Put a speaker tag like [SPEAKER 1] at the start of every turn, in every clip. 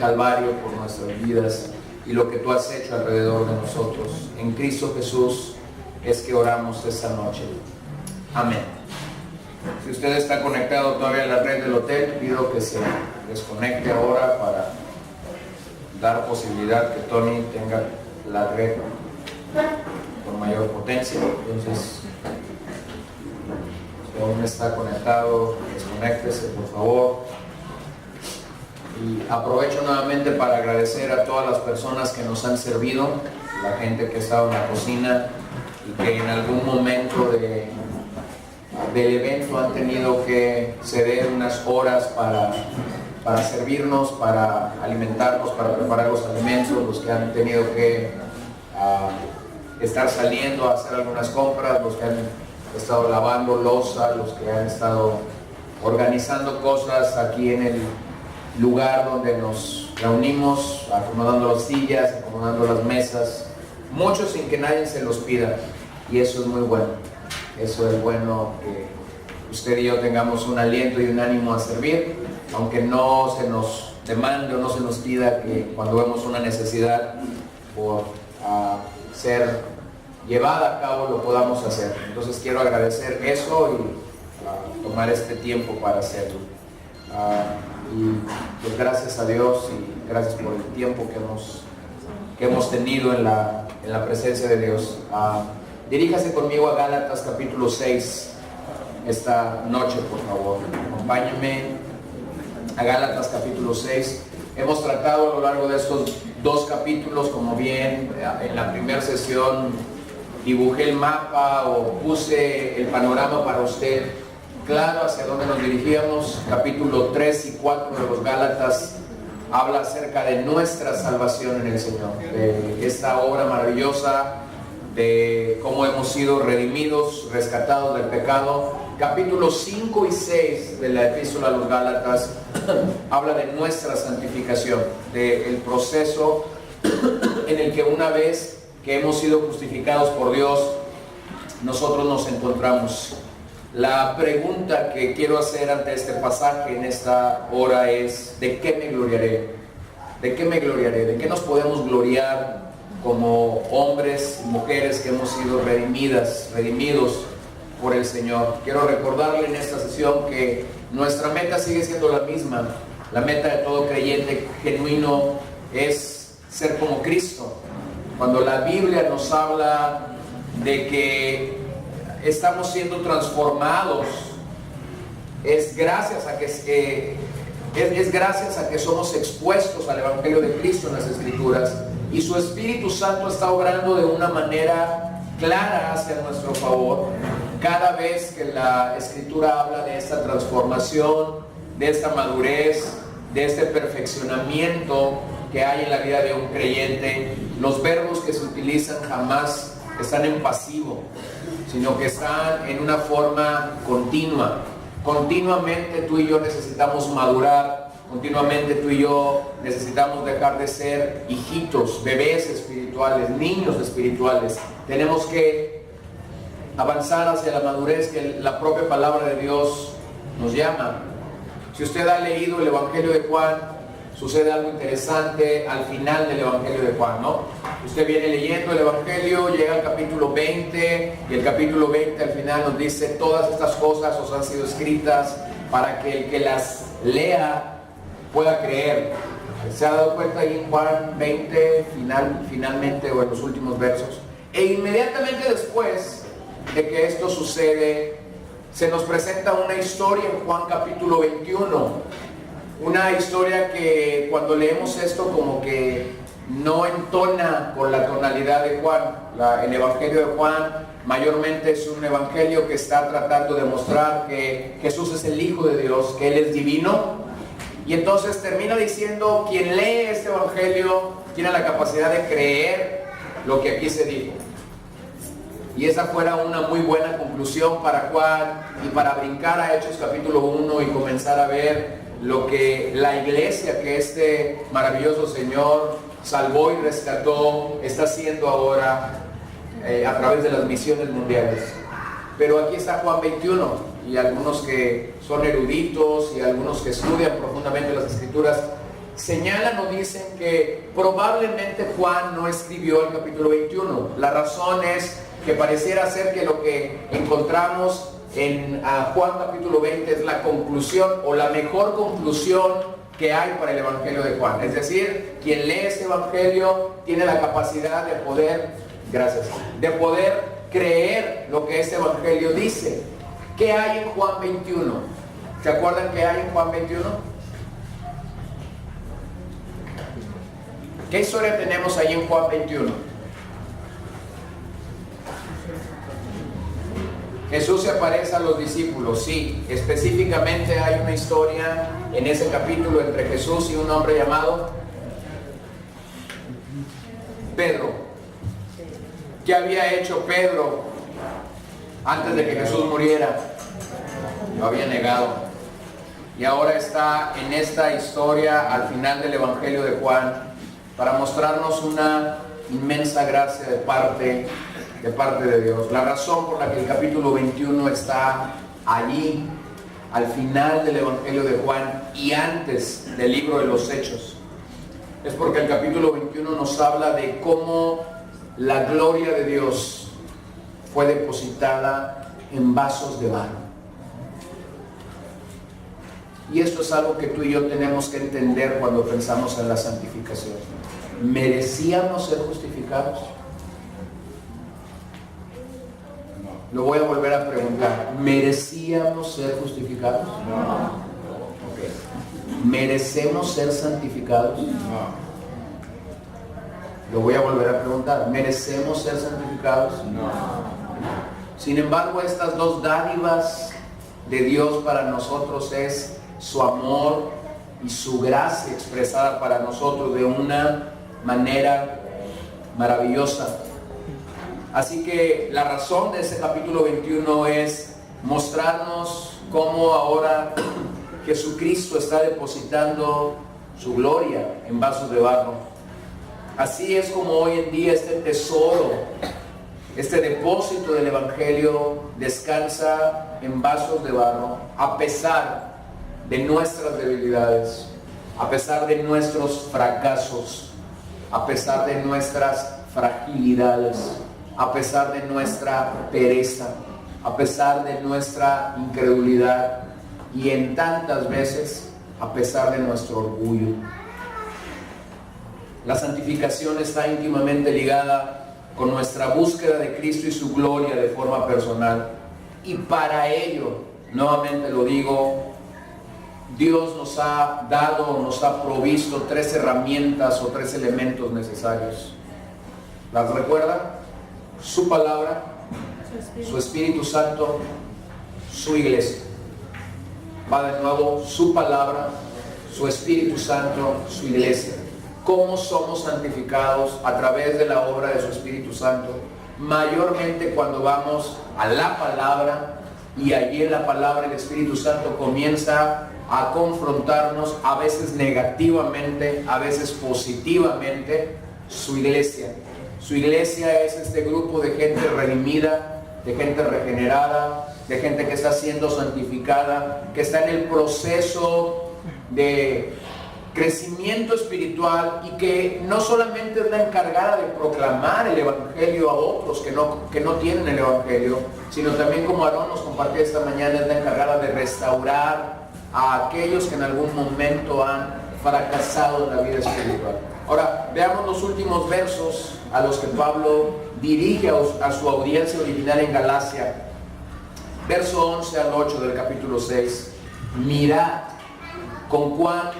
[SPEAKER 1] Calvario por nuestras vidas y lo que tú has hecho alrededor de nosotros. En Cristo Jesús es que oramos esta noche. Amén. Si usted está conectado todavía a la red del hotel, pido que se desconecte ahora para dar posibilidad que Tony tenga la red con mayor potencia. Entonces, si aún está conectado, desconéctese por favor. Y aprovecho nuevamente para agradecer a todas las personas que nos han servido, la gente que ha estado en la cocina y que en algún momento del evento han tenido que ceder unas horas para servirnos, para alimentarnos, para preparar los alimentos, los que han tenido que estar saliendo a hacer algunas compras, los que han estado lavando loza, los que han estado organizando cosas aquí en el lugar donde nos reunimos, acomodando las sillas, acomodando las mesas, muchos sin que nadie se los pida, y eso es muy bueno. Eso es bueno, que usted y yo tengamos un aliento y un ánimo a servir, aunque no se nos demande o no se nos pida que cuando vemos una necesidad por ser llevada a cabo lo podamos hacer. Entonces quiero agradecer eso y tomar este tiempo para hacerlo. Y pues gracias a Dios y gracias por el tiempo que hemos tenido en la presencia de Dios. Diríjase conmigo a Gálatas capítulo 6 esta noche, por favor. Acompáñenme a Gálatas capítulo 6. Hemos tratado a lo largo de estos 2 capítulos, como bien en la primera sesión dibujé el mapa o puse el panorama para usted claro hacia dónde nos dirigíamos. Capítulo 3 y 4 de los Gálatas habla acerca de nuestra salvación en el Señor, de esta obra maravillosa, de cómo hemos sido redimidos, rescatados del pecado. Capítulos 5 y 6 de la epístola a los Gálatas habla de nuestra santificación, del proceso en el que una vez que hemos sido justificados por Dios, nosotros nos encontramos. La pregunta que quiero hacer ante este pasaje en esta hora es: ¿de qué me gloriaré? ¿De qué me gloriaré? ¿De qué nos podemos gloriar como hombres y mujeres que hemos sido redimidos por el Señor? Quiero recordarle en esta sesión que nuestra meta sigue siendo la misma. La meta de todo creyente genuino es ser como Cristo. Cuando la Biblia nos habla de que estamos siendo transformados, es gracias a que somos expuestos al Evangelio de Cristo en las Escrituras, y su Espíritu Santo está obrando de una manera clara hacia nuestro favor. Cada vez que la Escritura habla de esta transformación, de esta madurez, de este perfeccionamiento que hay en la vida de un creyente, los verbos que se utilizan jamás están en pasivo, sino que están en una forma continua. Continuamente tú y yo necesitamos madurar. Continuamente tú y yo necesitamos dejar de ser hijitos, bebés espirituales, niños espirituales. Tenemos que avanzar hacia la madurez que la propia palabra de Dios nos llama. Si usted ha leído el Evangelio de Juan, sucede algo interesante al final del Evangelio de Juan, ¿no? Usted viene leyendo el Evangelio, llega al capítulo 20, y el capítulo 20 al final nos dice: todas estas cosas os han sido escritas para que el que las lea pueda creer. ¿Se ha dado cuenta ahí en Juan 20, finalmente, o en los últimos versos? E inmediatamente después de que esto sucede, se nos presenta una historia en Juan capítulo 21. Una historia que cuando leemos esto como que no entona con la tonalidad de Juan. El Evangelio de Juan mayormente es un evangelio que está tratando de mostrar que Jesús es el Hijo de Dios, que Él es divino. Y entonces termina diciendo: quien lee este evangelio tiene la capacidad de creer lo que aquí se dijo. Y esa fuera una muy buena conclusión para Juan, y para brincar a Hechos capítulo 1 y comenzar a ver lo que la iglesia que este maravilloso Señor salvó y rescató está haciendo ahora a través de las misiones mundiales. Pero aquí está Juan 21, y algunos que son eruditos y algunos que estudian profundamente las Escrituras señalan o dicen que probablemente Juan no escribió el capítulo 21. La razón es que pareciera ser que lo que encontramos en Juan capítulo 20 es la conclusión o la mejor conclusión que hay para el Evangelio de Juan. Es decir, quien lee este Evangelio tiene la capacidad de poder, gracias, de poder creer lo que este Evangelio dice. ¿Qué hay en Juan 21? ¿Se acuerdan qué hay en Juan 21? ¿Qué historia tenemos ahí en Juan 21? Jesús se aparece a los discípulos, sí, específicamente hay una historia en ese capítulo entre Jesús y un hombre llamado Pedro. ¿Qué había hecho Pedro antes de que Jesús muriera? Lo había negado. Y ahora está en esta historia al final del Evangelio de Juan para mostrarnos una inmensa gracia de parte de Dios. La razón por la que el capítulo 21 está allí al final del Evangelio de Juan y antes del libro de los Hechos es porque el capítulo 21 nos habla de cómo la gloria de Dios fue depositada en vasos de barro. Y esto es algo que tú y yo tenemos que entender cuando pensamos en la santificación. ¿Merecíamos ser justificados? Lo voy a volver a preguntar. ¿Merecíamos ser justificados? No. Okay. ¿Merecemos ser santificados? No. Lo voy a volver a preguntar. ¿Merecemos ser santificados? No. Sin embargo, estas dos dádivas de Dios para nosotros es su amor y su gracia expresada para nosotros de una manera maravillosa. Así que la razón de ese capítulo 21 es mostrarnos cómo ahora Jesucristo está depositando su gloria en vasos de barro. Así es como hoy en día este tesoro, este depósito del Evangelio descansa en vasos de barro, a pesar de nuestras debilidades, a pesar de nuestros fracasos, a pesar de nuestras fragilidades, a pesar de nuestra pereza, a pesar de nuestra incredulidad y en tantas veces a pesar de nuestro orgullo. La santificación está íntimamente ligada con nuestra búsqueda de Cristo y su gloria de forma personal. Y para ello, nuevamente lo digo, Dios nos ha dado, nos ha provisto 3 herramientas o 3 elementos necesarios. ¿Las recuerdan? Su palabra, su Espíritu Santo, su iglesia. Va de nuevo, su palabra, su Espíritu Santo, su iglesia. ¿Cómo somos santificados? A través de la obra de su Espíritu Santo. Mayormente cuando vamos a la palabra y allí en la palabra el Espíritu Santo comienza a confrontarnos, a veces negativamente, a veces positivamente, su iglesia. Su iglesia es este grupo de gente redimida, de gente regenerada, de gente que está siendo santificada, que está en el proceso de crecimiento espiritual y que no solamente es la encargada de proclamar el Evangelio a otros que no tienen el Evangelio, sino también, como Aarón nos compartió esta mañana, es la encargada de restaurar a aquellos que en algún momento han fracasado en la vida espiritual. Ahora, veamos los últimos versos a los que Pablo dirige a su audiencia original en Galacia. Verso 11 al 8 del capítulo 6. Mirad con cuán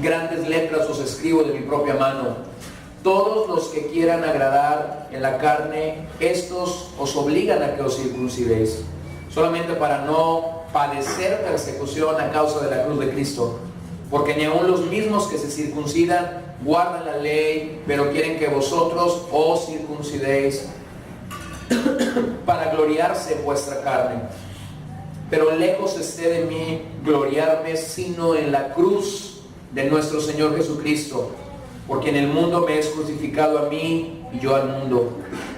[SPEAKER 1] grandes letras os escribo de mi propia mano. Todos los que quieran agradar en la carne, estos os obligan a que os circuncidéis, solamente para no padecer persecución a causa de la cruz de Cristo. Porque ni aun los mismos que se circuncidan guardan la ley, pero quieren que vosotros os circuncidéis para gloriarse en vuestra carne. Pero lejos esté de mí gloriarme, sino en la cruz de nuestro Señor Jesucristo, porque en el mundo me es crucificado a mí y yo al mundo.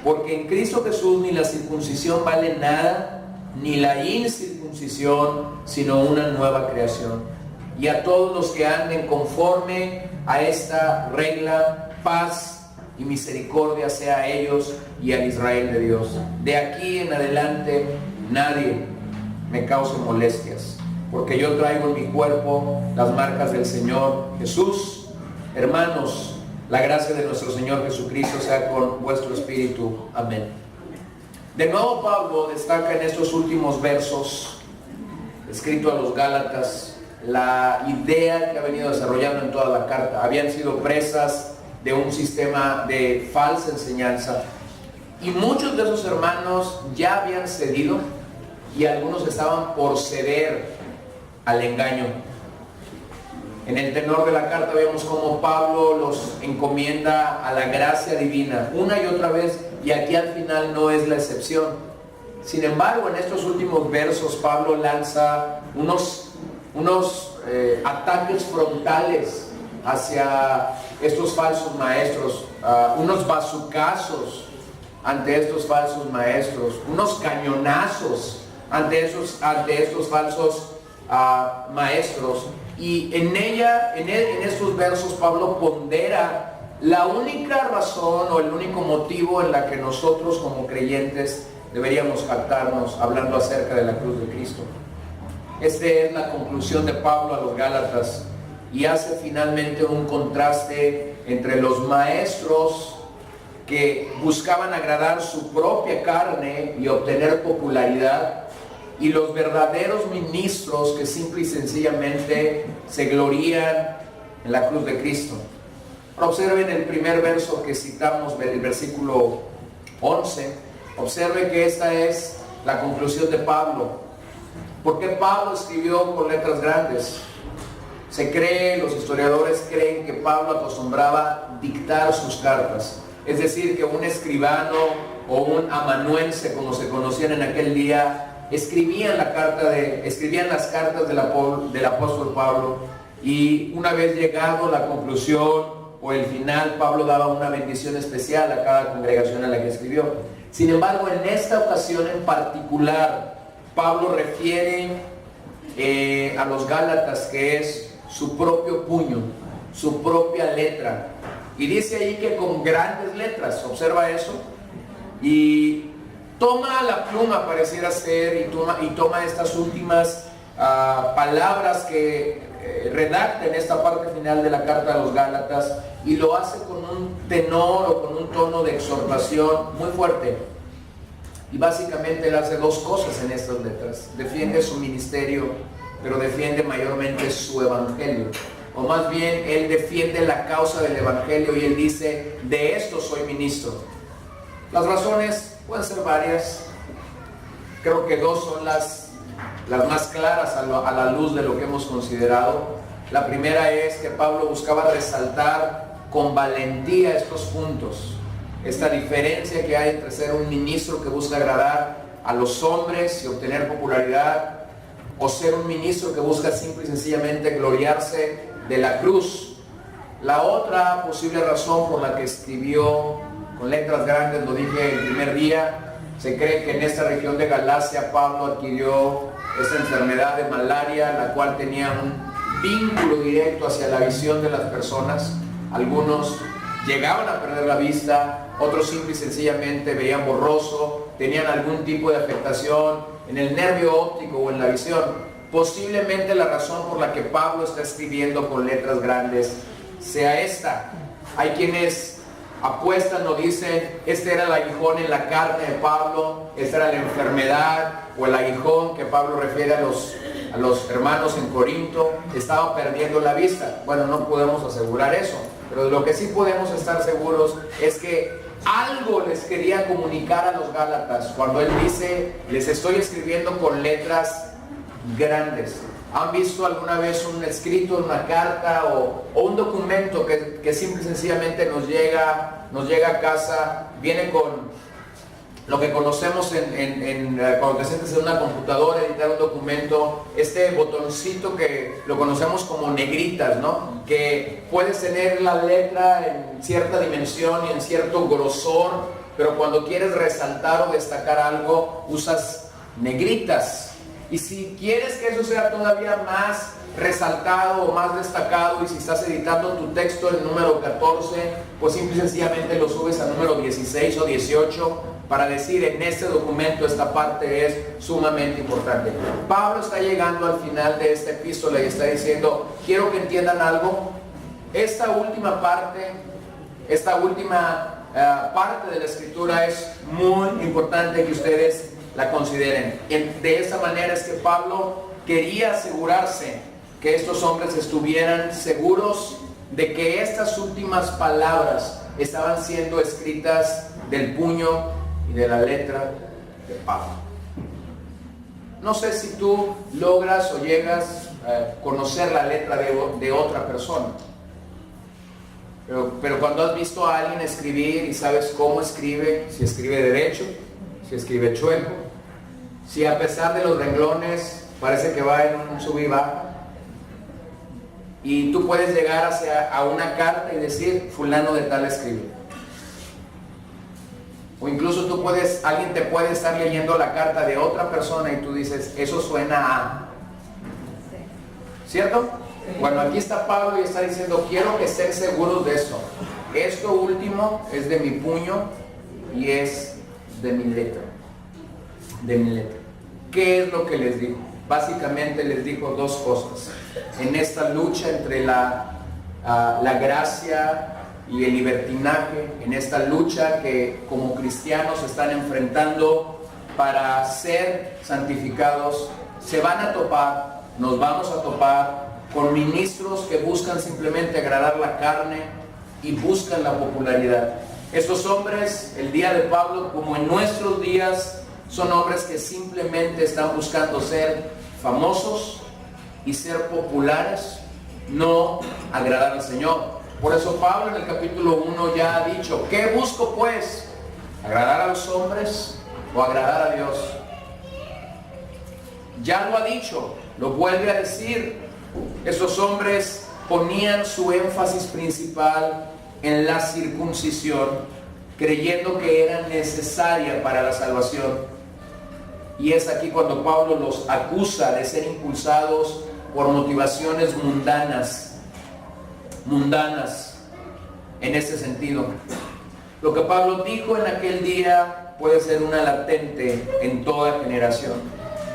[SPEAKER 1] Porque en Cristo Jesús ni la circuncisión vale nada, ni la incircuncisión, sino una nueva creación. y a todos los que anden conforme a esta regla, paz y misericordia sea a ellos y al Israel de Dios. De aquí en adelante nadie me cause molestias, porque yo traigo en mi cuerpo las marcas del Señor Jesús. Hermanos, la gracia de nuestro Señor Jesucristo sea con vuestro espíritu. Amén. De nuevo Pablo destaca en estos últimos versos, escrito a los Gálatas, la idea que ha venido desarrollando en toda la carta. Habían sido presas de un sistema de falsa enseñanza, y muchos de esos hermanos ya habían cedido, y algunos estaban por ceder al engaño. En el tenor de la carta vemos cómo Pablo los encomienda a la gracia divina una y otra vez, y aquí al final no es la excepción. Sin embargo, en estos últimos versos Pablo lanza unos ataques frontales hacia estos falsos maestros, unos bazucazos ante estos falsos maestros, unos cañonazos ante estos falsos maestros. Y en estos versos Pablo pondera la única razón o el único motivo en la que nosotros como creyentes deberíamos jactarnos hablando acerca de la cruz de Cristo. Esta es la conclusión de Pablo a los Gálatas, y hace finalmente un contraste entre los maestros que buscaban agradar su propia carne y obtener popularidad, y los verdaderos ministros que simple y sencillamente se glorían en la cruz de Cristo. Observen el primer verso que citamos, el versículo 11. Observe que esta es la conclusión de Pablo. ¿Por qué Pablo escribió con letras grandes? Los historiadores creen que Pablo acostumbraba dictar sus cartas. Es decir, que un escribano o un amanuense, como se conocían en aquel día, escribían las cartas del apóstol Pablo, y una vez llegado la conclusión o el final, Pablo daba una bendición especial a cada congregación a la que escribió. Sin embargo, en esta ocasión en particular, Pablo refiere a los Gálatas que es su propio puño, su propia letra, y dice ahí que con grandes letras. Observa eso, y toma la pluma, pareciera ser, y toma estas últimas palabras que redacta en esta parte final de la carta a los Gálatas, y lo hace con un tenor o con un tono de exhortación muy fuerte. Y básicamente él hace dos cosas en estas letras: defiende su ministerio, pero defiende mayormente su evangelio, o más bien él defiende la causa del evangelio, y él dice: de esto soy ministro. Las razones pueden ser varias. Creo que dos son las más claras a la luz de lo que hemos considerado. La primera es que Pablo buscaba resaltar con valentía estos puntos, esta diferencia que hay entre ser un ministro que busca agradar a los hombres y obtener popularidad, o ser un ministro que busca simple y sencillamente gloriarse de la cruz. La otra posible razón por la que escribió con letras grandes, lo dije el primer día, se cree que en esta región de Galacia Pablo adquirió esta enfermedad de malaria, la cual tenía un vínculo directo hacia la visión de las personas. Algunos llegaban a perder la vista, otros simple y sencillamente veían borroso, tenían algún tipo de afectación en el nervio óptico o en la visión. Posiblemente la razón por la que Pablo está escribiendo con letras grandes sea esta. Hay quienes apuestan o dicen: este era el aguijón en la carne de Pablo, esta era la enfermedad o el aguijón que Pablo refiere a los hermanos en Corinto, estaba perdiendo la vista. Bueno, no podemos asegurar eso, pero de lo que sí podemos estar seguros es que algo les quería comunicar a los Gálatas cuando él dice: les estoy escribiendo con letras grandes. ¿Han visto alguna vez un escrito, una carta o un documento que simple y sencillamente nos llega a casa? Viene con lo que conocemos cuando te sientes en una computadora, editar un documento, este botoncito que lo conocemos como negritas, ¿no? Que puedes tener la letra en cierta dimensión y en cierto grosor, pero cuando quieres resaltar o destacar algo, usas negritas. Y si quieres que eso sea todavía más resaltado o más destacado, y si estás editando tu texto en número 14, pues simple y sencillamente lo subes a número 16 o 18 para decir: en este documento esta parte es sumamente importante. Pablo está llegando al final de esta epístola y está diciendo: quiero que entiendan algo. Esta última parte de la escritura es muy importante que ustedes la consideren. De esa manera es que Pablo quería asegurarse que estos hombres estuvieran seguros de que estas últimas palabras estaban siendo escritas del puño y de la letra de Pablo. No sé si tú logras o llegas a conocer la letra de otra persona, pero cuando has visto a alguien escribir y sabes cómo escribe, si escribe derecho, si escribe chueco, si a pesar de los renglones parece que va en un sub y baja, y tú puedes llegar a una carta y decir: fulano de tal escribe. O incluso alguien te puede estar leyendo la carta de otra persona y tú dices: eso suena a... ¿Cierto? Bueno, aquí está Pablo y está diciendo: quiero que estén seguros de esto. Esto último es de mi puño y es de mi letra. De mi letra. ¿Qué es lo que les dijo? Básicamente les dijo dos cosas. En esta lucha entre la gracia y el libertinaje, en esta lucha que como cristianos están enfrentando para ser santificados, se van a topar, nos vamos a topar con ministros que buscan simplemente agradar la carne y buscan la popularidad. Estos hombres, el día de Pablo, como en nuestros días, son hombres que simplemente están buscando ser famosos y ser populares, no agradar al Señor. Por eso Pablo en el capítulo 1 ya ha dicho: ¿qué busco pues? ¿Agradar a los hombres o agradar a Dios? Ya lo ha dicho, lo vuelve a decir. Esos hombres ponían su énfasis principal en la circuncisión, creyendo que era necesaria para la salvación. Y es aquí cuando Pablo los acusa de ser impulsados por motivaciones mundanas en este sentido. Lo que Pablo dijo en aquel día puede ser una latente en toda generación.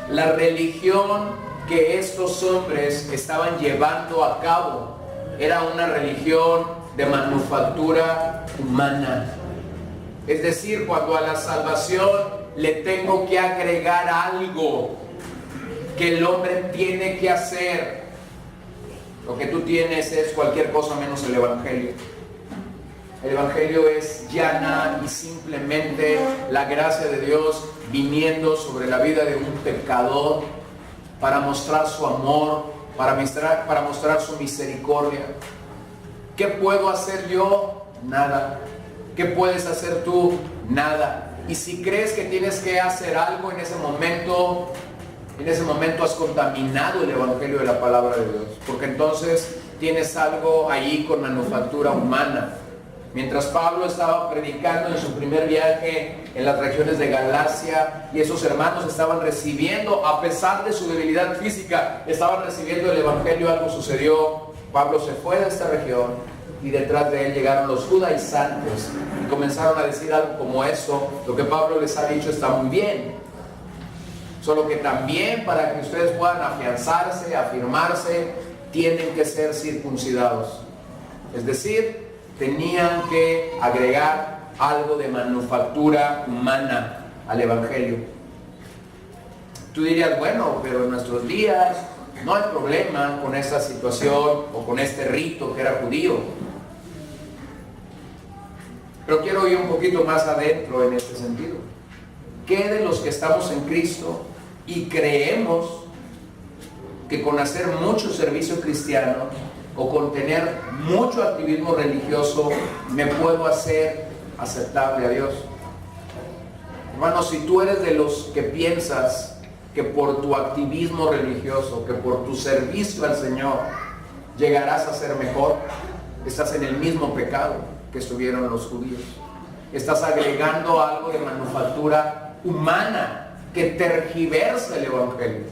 [SPEAKER 1] La religión que estos hombres estaban llevando a cabo era una religión de manufactura humana. Es decir, cuando a la salvación le tengo que agregar algo que el hombre tiene que hacer, lo que tú tienes es cualquier cosa menos el Evangelio. El Evangelio es llana y simplemente la gracia de Dios viniendo sobre la vida de un pecador para mostrar su amor, para mostrar su misericordia. ¿Qué puedo hacer yo? Nada. ¿Qué puedes hacer tú? Nada. Y si crees que tienes que hacer algo en ese momento has contaminado el Evangelio de la palabra de Dios, porque entonces tienes algo ahí con manufactura humana. Mientras Pablo estaba predicando en su primer viaje en las regiones de Galacia y esos hermanos estaban recibiendo, a pesar de su debilidad física, estaban recibiendo el Evangelio, algo sucedió. Pablo se fue de esta región y detrás de él llegaron los judaizantes y comenzaron a decir algo como esto: lo que Pablo les ha dicho está muy bien, solo que también para que ustedes puedan afianzarse, afirmarse, tienen que ser circuncidados. Es decir, tenían que agregar algo de manufactura humana al Evangelio. Tú dirías: bueno, pero en nuestros días no hay problema con esta situación o con este rito que era judío. Pero quiero ir un poquito más adentro en este sentido. ¿Qué de los que estamos en Cristo y creemos que con hacer mucho servicio cristiano o con tener mucho activismo religioso me puedo hacer aceptable a Dios? Hermano, si tú eres de los que piensas que por tu activismo religioso, que por tu servicio al Señor llegarás a ser mejor, estás en el mismo pecado que estuvieron los judíos. Estás agregando algo de manufactura humana que tergiversa el Evangelio.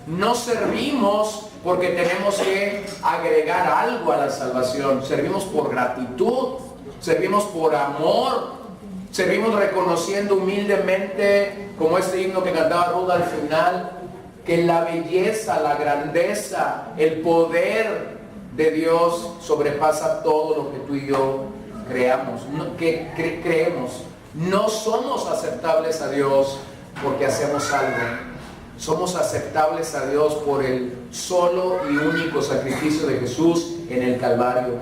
[SPEAKER 1] No servimos porque tenemos que agregar algo a la salvación. Servimos por gratitud, servimos por amor, servimos reconociendo humildemente, como este himno que cantaba Ruth al final, que la belleza, la grandeza, el poder de Dios sobrepasa todo lo que tú y yo creemos. No somos aceptables a Dios porque hacemos algo. Somos aceptables a Dios por el solo y único sacrificio de Jesús en el Calvario.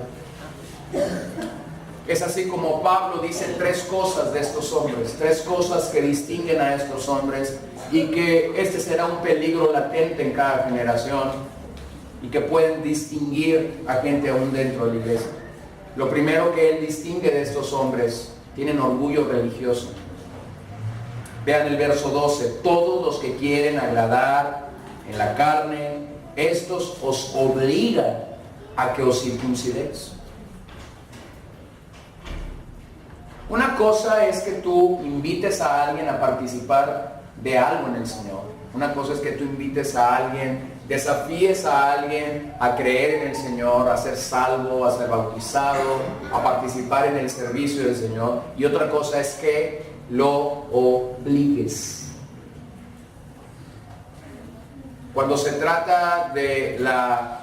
[SPEAKER 1] Es así como Pablo dice tres cosas de estos hombres, tres cosas que distinguen a estos hombres y que este será un peligro latente en cada generación y que pueden distinguir a gente aún dentro de la iglesia. Lo primero que él distingue de estos hombres, tienen orgullo religioso. Vean el verso 12, todos los que quieren agradar en la carne, estos os obligan a que os circuncidéis. Una cosa es que tú invites a alguien a participar de algo en el Señor. Una cosa es que tú invites a alguien, desafíes a alguien a creer en el Señor, a ser salvo, a ser bautizado, a participar en el servicio del Señor. Y otra cosa es que lo obligues. Cuando se trata de la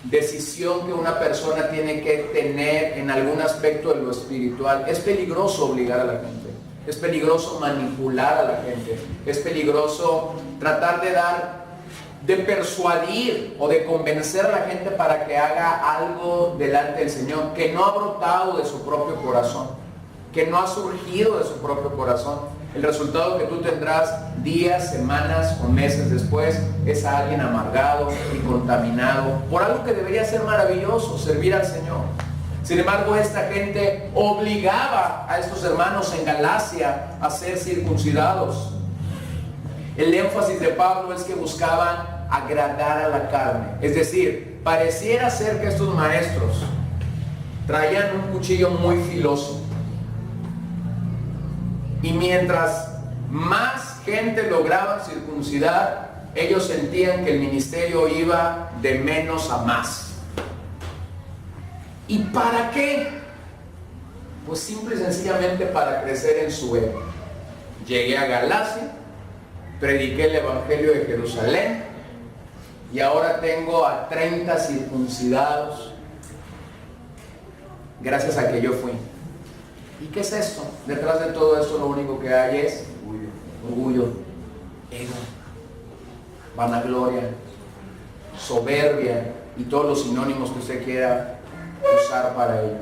[SPEAKER 1] decisión que una persona tiene que tener en algún aspecto de lo espiritual, es peligroso obligar a la gente, es peligroso manipular a la gente, es peligroso tratar de persuadir o de convencer a la gente para que haga algo delante del Señor que no ha brotado de su propio corazón, que no ha surgido de su propio corazón. El resultado que tú tendrás días, semanas o meses después es a alguien amargado y contaminado por algo que debería ser maravilloso, servir al Señor. Sin embargo, esta gente obligaba a estos hermanos en Galacia a ser circuncidados. El énfasis de Pablo es que buscaban agradar a la carne. Es decir, pareciera ser que estos maestros traían un cuchillo muy filoso. Y mientras más gente lograba circuncidar, ellos sentían que el ministerio iba de menos a más. ¿Y para qué? Pues simple y sencillamente para crecer en su ego. Llegué a Galacia, prediqué el Evangelio de Jerusalén y ahora tengo a 30 circuncidados gracias a que yo fui. ¿Y qué es esto? Detrás de todo esto lo único que hay es orgullo, ego, vanagloria, soberbia y todos los sinónimos que usted quiera usar para ello.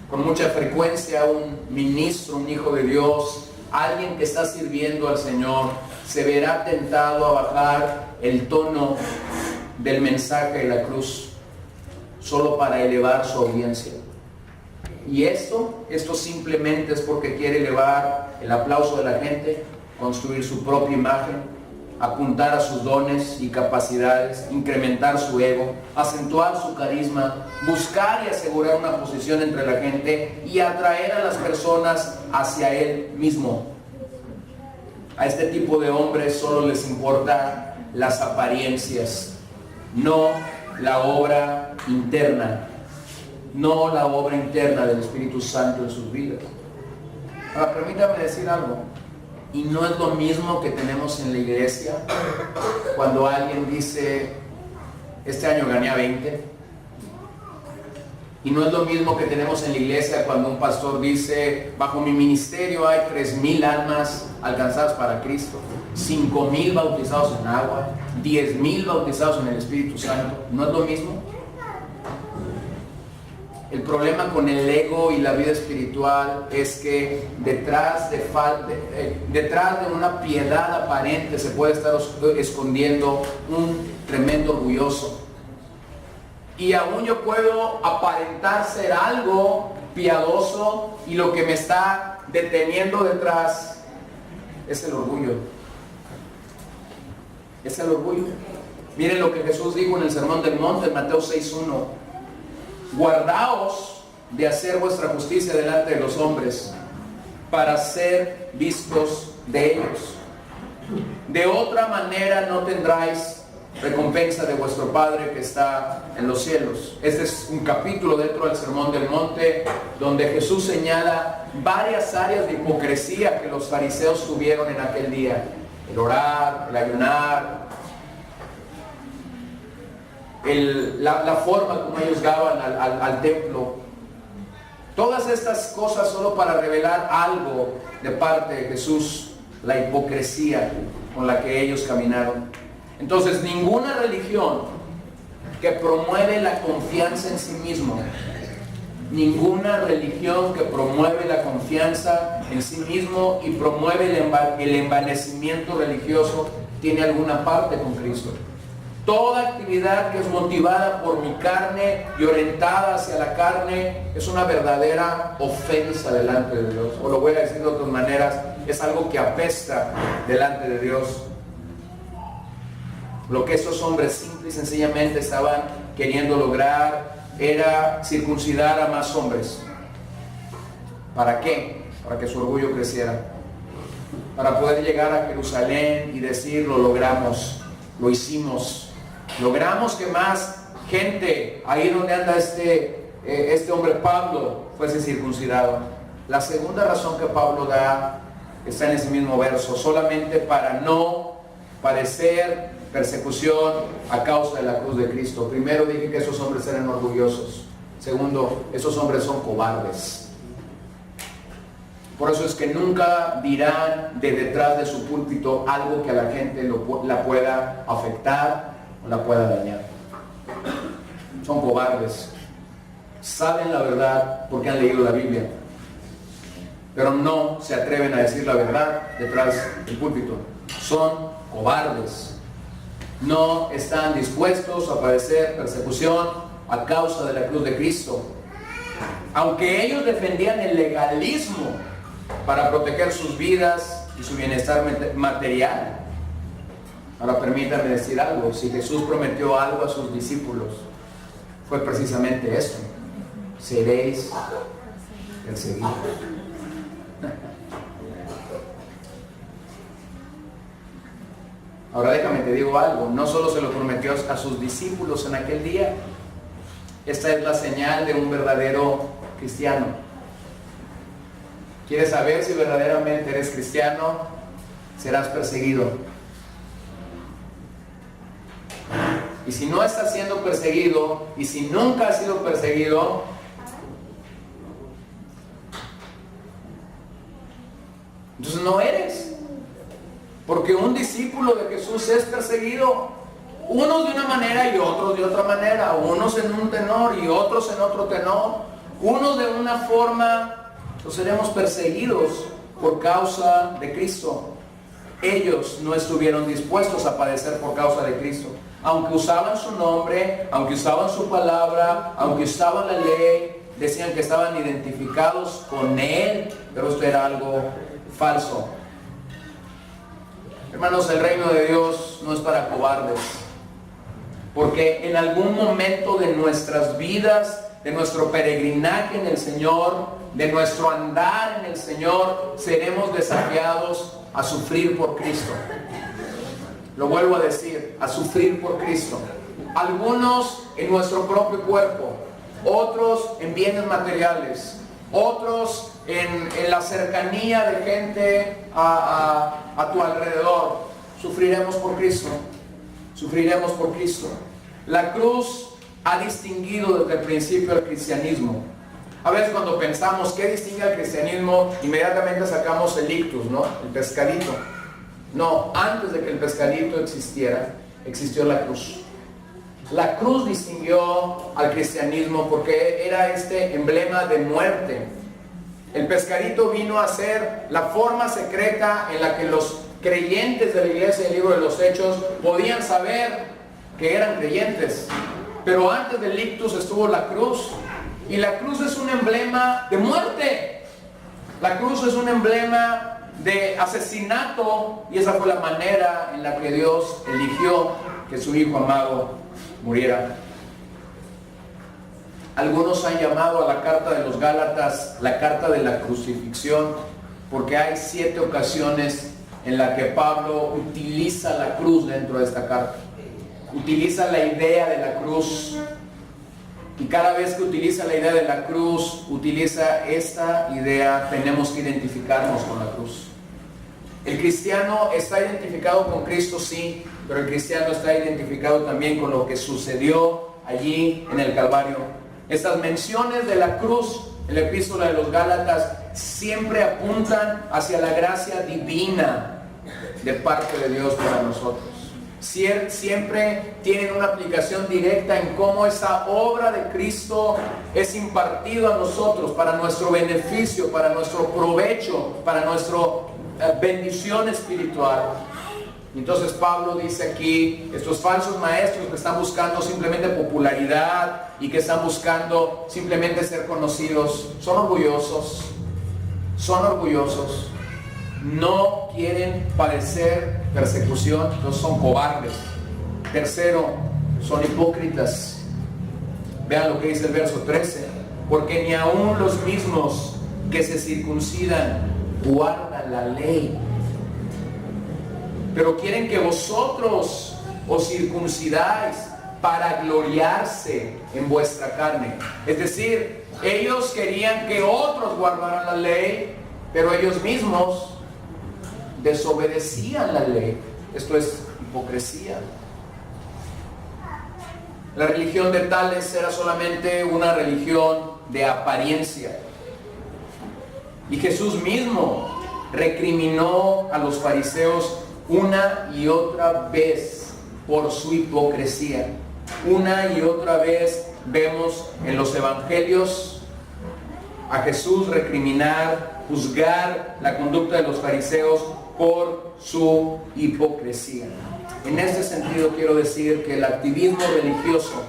[SPEAKER 1] Con mucha frecuencia un ministro, un hijo de Dios, alguien que está sirviendo al Señor, se verá tentado a bajar el tono del mensaje de la cruz solo para elevar su audiencia. Y esto simplemente es porque quiere elevar el aplauso de la gente, construir su propia imagen, apuntar a sus dones y capacidades, incrementar su ego, acentuar su carisma, buscar y asegurar una posición entre la gente y atraer a las personas hacia él mismo. A este tipo de hombres solo les importa las apariencias, no la obra interna, no la obra interna del Espíritu Santo en sus vidas. Ahora, permítame decir algo, y no es lo mismo que tenemos en la iglesia cuando alguien dice, este año gané a 20, y no es lo mismo que tenemos en la iglesia cuando un pastor dice, bajo mi ministerio hay 3,000 almas alcanzadas para Cristo, 5,000 bautizados en agua, 10,000 bautizados en el Espíritu Santo. ¿No es lo mismo? El problema con el ego y la vida espiritual es que detrás de una piedad aparente se puede estar escondiendo un tremendo orgulloso. Y aún yo puedo aparentar ser algo piadoso y lo que me está deteniendo detrás es el orgullo. Es el orgullo. Miren lo que Jesús dijo en el Sermón del Monte, en Mateo 6:1. Guardaos de hacer vuestra justicia delante de los hombres, para ser vistos de ellos. De otra manera no tendráis recompensa de vuestro Padre que está en los cielos. Este es un capítulo dentro del Sermón del Monte donde Jesús señala varias áreas de hipocresía que los fariseos tuvieron en aquel día. El orar, el ayunar, la forma como ellos daban al templo. Todas estas cosas solo para revelar algo de parte de Jesús, la hipocresía con la que ellos caminaron. Entonces, ninguna religión que promueve la confianza en sí mismo, ninguna religión que promueve la confianza en sí mismo y promueve el envanecimiento religioso tiene alguna parte con Cristo. Toda actividad que es motivada por mi carne y orientada hacia la carne es una verdadera ofensa delante de Dios. O lo voy a decir de otras maneras, es algo que apesta delante de Dios. Lo que estos hombres simple y sencillamente estaban queriendo lograr era circuncidar a más hombres. ¿Para qué? Para que su orgullo creciera. Para poder llegar a Jerusalén y decir, lo logramos, lo hicimos. Logramos que más gente, ahí donde anda este hombre Pablo, fuese circuncidado. La segunda razón que Pablo da está en ese mismo verso, solamente para no padecer persecución a causa de la cruz de Cristo. Primero dije que esos hombres eran orgullosos. Segundo, esos hombres son cobardes. Por eso es que nunca dirán de detrás de su púlpito algo que a la gente la pueda afectar o la pueda dañar. Son cobardes. Saben la verdad porque han leído la Biblia, pero no se atreven a decir la verdad detrás del púlpito. Son cobardes. No están dispuestos a padecer persecución a causa de la cruz de Cristo. Aunque ellos defendían el legalismo para proteger sus vidas y su bienestar material. Ahora permítanme decir algo, si Jesús prometió algo a sus discípulos, fue precisamente esto: seréis perseguidos. Ahora déjame te digo algo, no solo se lo prometió a sus discípulos en aquel día, esta es la señal de un verdadero cristiano. ¿Quieres saber si verdaderamente eres cristiano? Serás perseguido. Y si no estás siendo perseguido, y si nunca has sido perseguido, entonces no eres. Porque un discípulo de Jesús es perseguido, unos de una manera y otros de otra manera, unos en un tenor y otros en otro tenor, unos de una forma, pues seremos perseguidos por causa de Cristo. Ellos no estuvieron dispuestos a padecer por causa de Cristo, aunque usaban su nombre, aunque usaban su palabra, aunque usaban la ley, decían que estaban identificados con Él, pero esto era algo falso. Hermanos, el reino de Dios no es para cobardes, porque en algún momento de nuestras vidas, de nuestro peregrinaje en el Señor, de nuestro andar en el Señor, seremos desafiados a sufrir por Cristo. Lo vuelvo a decir, a sufrir por Cristo. Algunos en nuestro propio cuerpo, otros en bienes materiales, otros en la cercanía de gente a tu alrededor. Sufriremos por Cristo. Sufriremos por Cristo. La cruz ha distinguido desde el principio el cristianismo. A veces cuando pensamos qué distingue al cristianismo, inmediatamente sacamos el ictus, ¿no? El pescadito. No, antes de que el pescadito existiera, existió la cruz. La cruz distinguió al cristianismo porque era este emblema de muerte. El pescadito vino a ser la forma secreta en la que los creyentes de la iglesia del libro de los Hechos podían saber que eran creyentes. Pero antes del ictus estuvo la cruz. Y la cruz es un emblema de muerte. La cruz es un emblema de asesinato. Y esa fue la manera en la que Dios eligió que su Hijo amado muriera. Algunos han llamado a la carta de los Gálatas la carta de la crucifixión, porque hay 7 ocasiones en la que Pablo utiliza la cruz dentro de esta carta. Utiliza la idea de la cruz. Y cada vez que utiliza la idea de la cruz, utiliza esta idea, tenemos que identificarnos con la cruz. El cristiano está identificado con Cristo, sí, pero el cristiano está identificado también con lo que sucedió allí en el Calvario. Estas menciones de la cruz en la epístola de los Gálatas siempre apuntan hacia la gracia divina de parte de Dios para nosotros. Siempre tienen una aplicación directa en cómo esa obra de Cristo es impartida a nosotros para nuestro beneficio, para nuestro provecho, para nuestra bendición espiritual. Entonces Pablo dice aquí, estos falsos maestros que están buscando simplemente popularidad y que están buscando simplemente ser conocidos, son orgullosos, no quieren padecer persecución, no son cobardes. Tercero, son hipócritas. Vean lo que dice el verso 13, porque ni aun los mismos que se circuncidan guardan la ley, pero quieren que vosotros os circuncidáis para gloriarse en vuestra carne. Es decir, ellos querían que otros guardaran la ley, pero ellos mismos desobedecían la ley. Esto es hipocresía. La religión de tales era solamente una religión de apariencia. Y Jesús mismo recriminó a los fariseos una y otra vez por su hipocresía. Una y otra vez vemos en los evangelios a Jesús recriminar, juzgar la conducta de los fariseos por su hipocresía. En este sentido quiero decir que el activismo religioso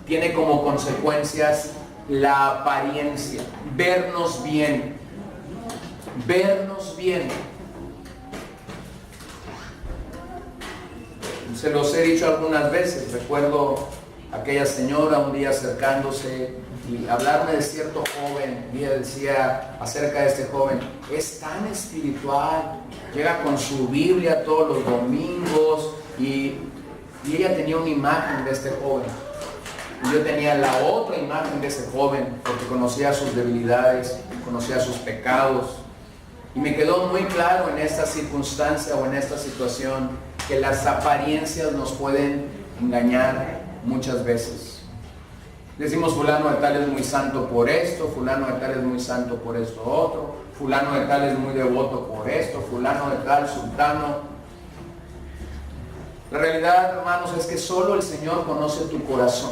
[SPEAKER 1] tiene como consecuencias la apariencia, vernos bien. Se los he dicho algunas veces. Recuerdo aquella señora un día acercándose y hablarme de cierto joven. Y ella decía acerca de este joven: es tan espiritual, llega con su Biblia todos los domingos, y ella tenía una imagen de este joven. Y yo tenía la otra imagen de ese joven, porque conocía sus debilidades, conocía sus pecados. Y me quedó muy claro en esta circunstancia o en esta situación que las apariencias nos pueden engañar muchas veces. Decimos fulano de tal es muy santo por esto, fulano de tal es muy santo por esto otro, fulano de tal es muy devoto por esto, fulano de tal, sultano. La realidad, hermanos, es que solo el Señor conoce tu corazón.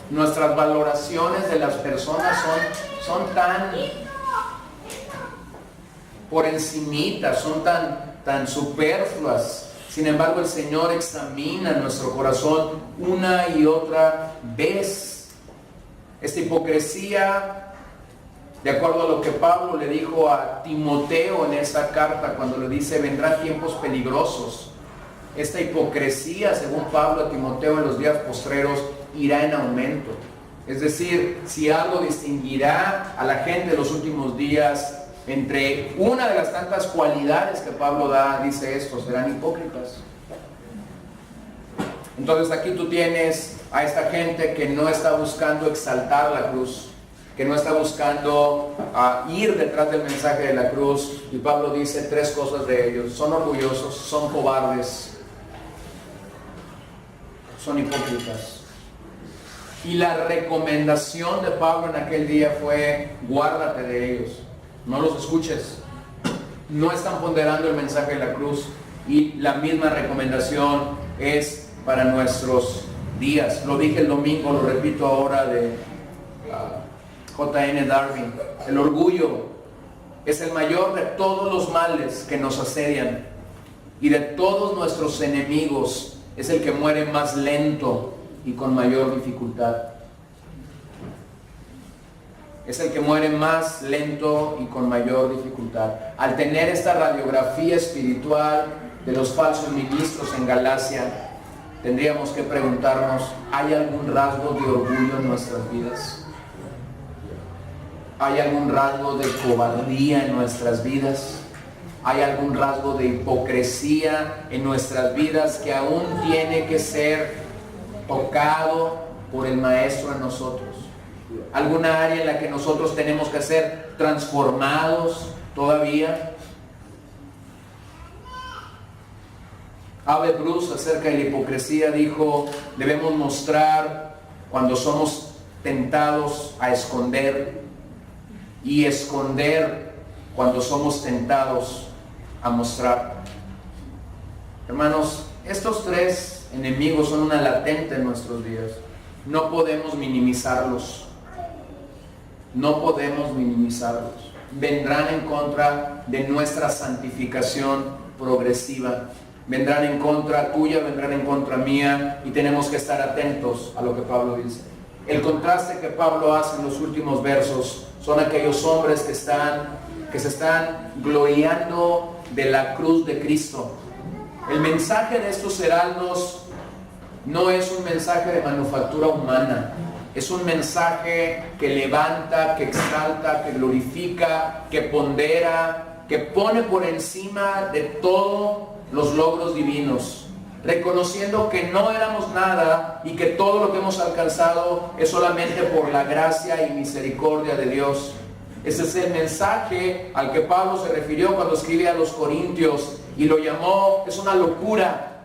[SPEAKER 1] Nuestras valoraciones de las personas son tan por encimita, son tan superfluas. Sin embargo, el Señor examina nuestro corazón una y otra vez. Esta hipocresía, de acuerdo a lo que Pablo le dijo a Timoteo en esa carta, cuando le dice: vendrán tiempos peligrosos. Esta hipocresía, según Pablo a Timoteo, en los días postreros irá en aumento. Es decir, si algo distinguirá a la gente de los últimos días, entre una de las tantas cualidades que Pablo da, dice esto: serán hipócritas. Entonces aquí tú tienes a esta gente que no está buscando exaltar la cruz, que no está buscando ir detrás del mensaje de la cruz. Y Pablo dice tres cosas de ellos: son orgullosos, son cobardes, son hipócritas. Y la recomendación de Pablo en aquel día fue: guárdate de ellos. No los escuches. No están ponderando el mensaje de la cruz. Y la misma recomendación es para nuestros días. Lo dije el domingo, lo repito ahora, de J.N. Darwin. El orgullo es el mayor de todos los males que nos asedian. Y de todos nuestros enemigos es el que muere más lento y con mayor dificultad. Es el que muere más lento y con mayor dificultad. Al tener esta radiografía espiritual de los falsos ministros en Galacia, tendríamos que preguntarnos: ¿hay algún rasgo de orgullo en nuestras vidas? ¿Hay algún rasgo de cobardía en nuestras vidas? ¿Hay algún rasgo de hipocresía en nuestras vidas que aún tiene que ser tocado por el Maestro en nosotros? ¿Alguna área en la que nosotros tenemos que ser transformados todavía? Ave Bruce, acerca de la hipocresía, dijo: debemos mostrar cuando somos tentados a esconder, y esconder cuando somos tentados a mostrar. Hermanos, estos tres enemigos son una latente en nuestros días. No podemos minimizarlos. No podemos minimizarlos. Vendrán en contra de nuestra santificación progresiva. Vendrán en contra tuya, vendrán en contra mía, y tenemos que estar atentos a lo que Pablo dice. El contraste que Pablo hace en los últimos versos son aquellos hombres que se están gloriando de la cruz de Cristo. El mensaje de estos heraldos no es un mensaje de manufactura humana, es un mensaje que levanta, que exalta, que glorifica, que pondera, que pone por encima de todo los logros divinos, reconociendo que no éramos nada y que todo lo que hemos alcanzado es solamente por la gracia y misericordia de Dios. Ese es el mensaje al que Pablo se refirió cuando escribe a los Corintios y lo llamó: es una locura,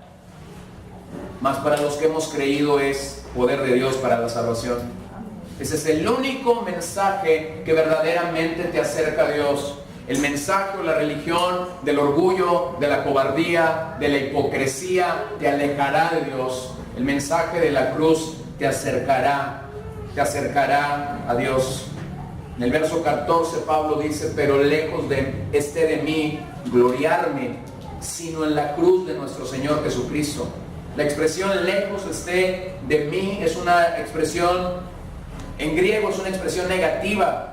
[SPEAKER 1] mas para los que hemos creído es poder de Dios para la salvación. Ese es el único mensaje que verdaderamente te acerca a Dios. El mensaje o la religión del orgullo, de la cobardía, de la hipocresía, te alejará de Dios. El mensaje de la cruz te acercará a Dios. En el verso 14 Pablo dice: pero lejos esté de mí gloriarme, sino en la cruz de nuestro Señor Jesucristo. La expresión lejos esté de mí es una expresión, en griego es una expresión negativa,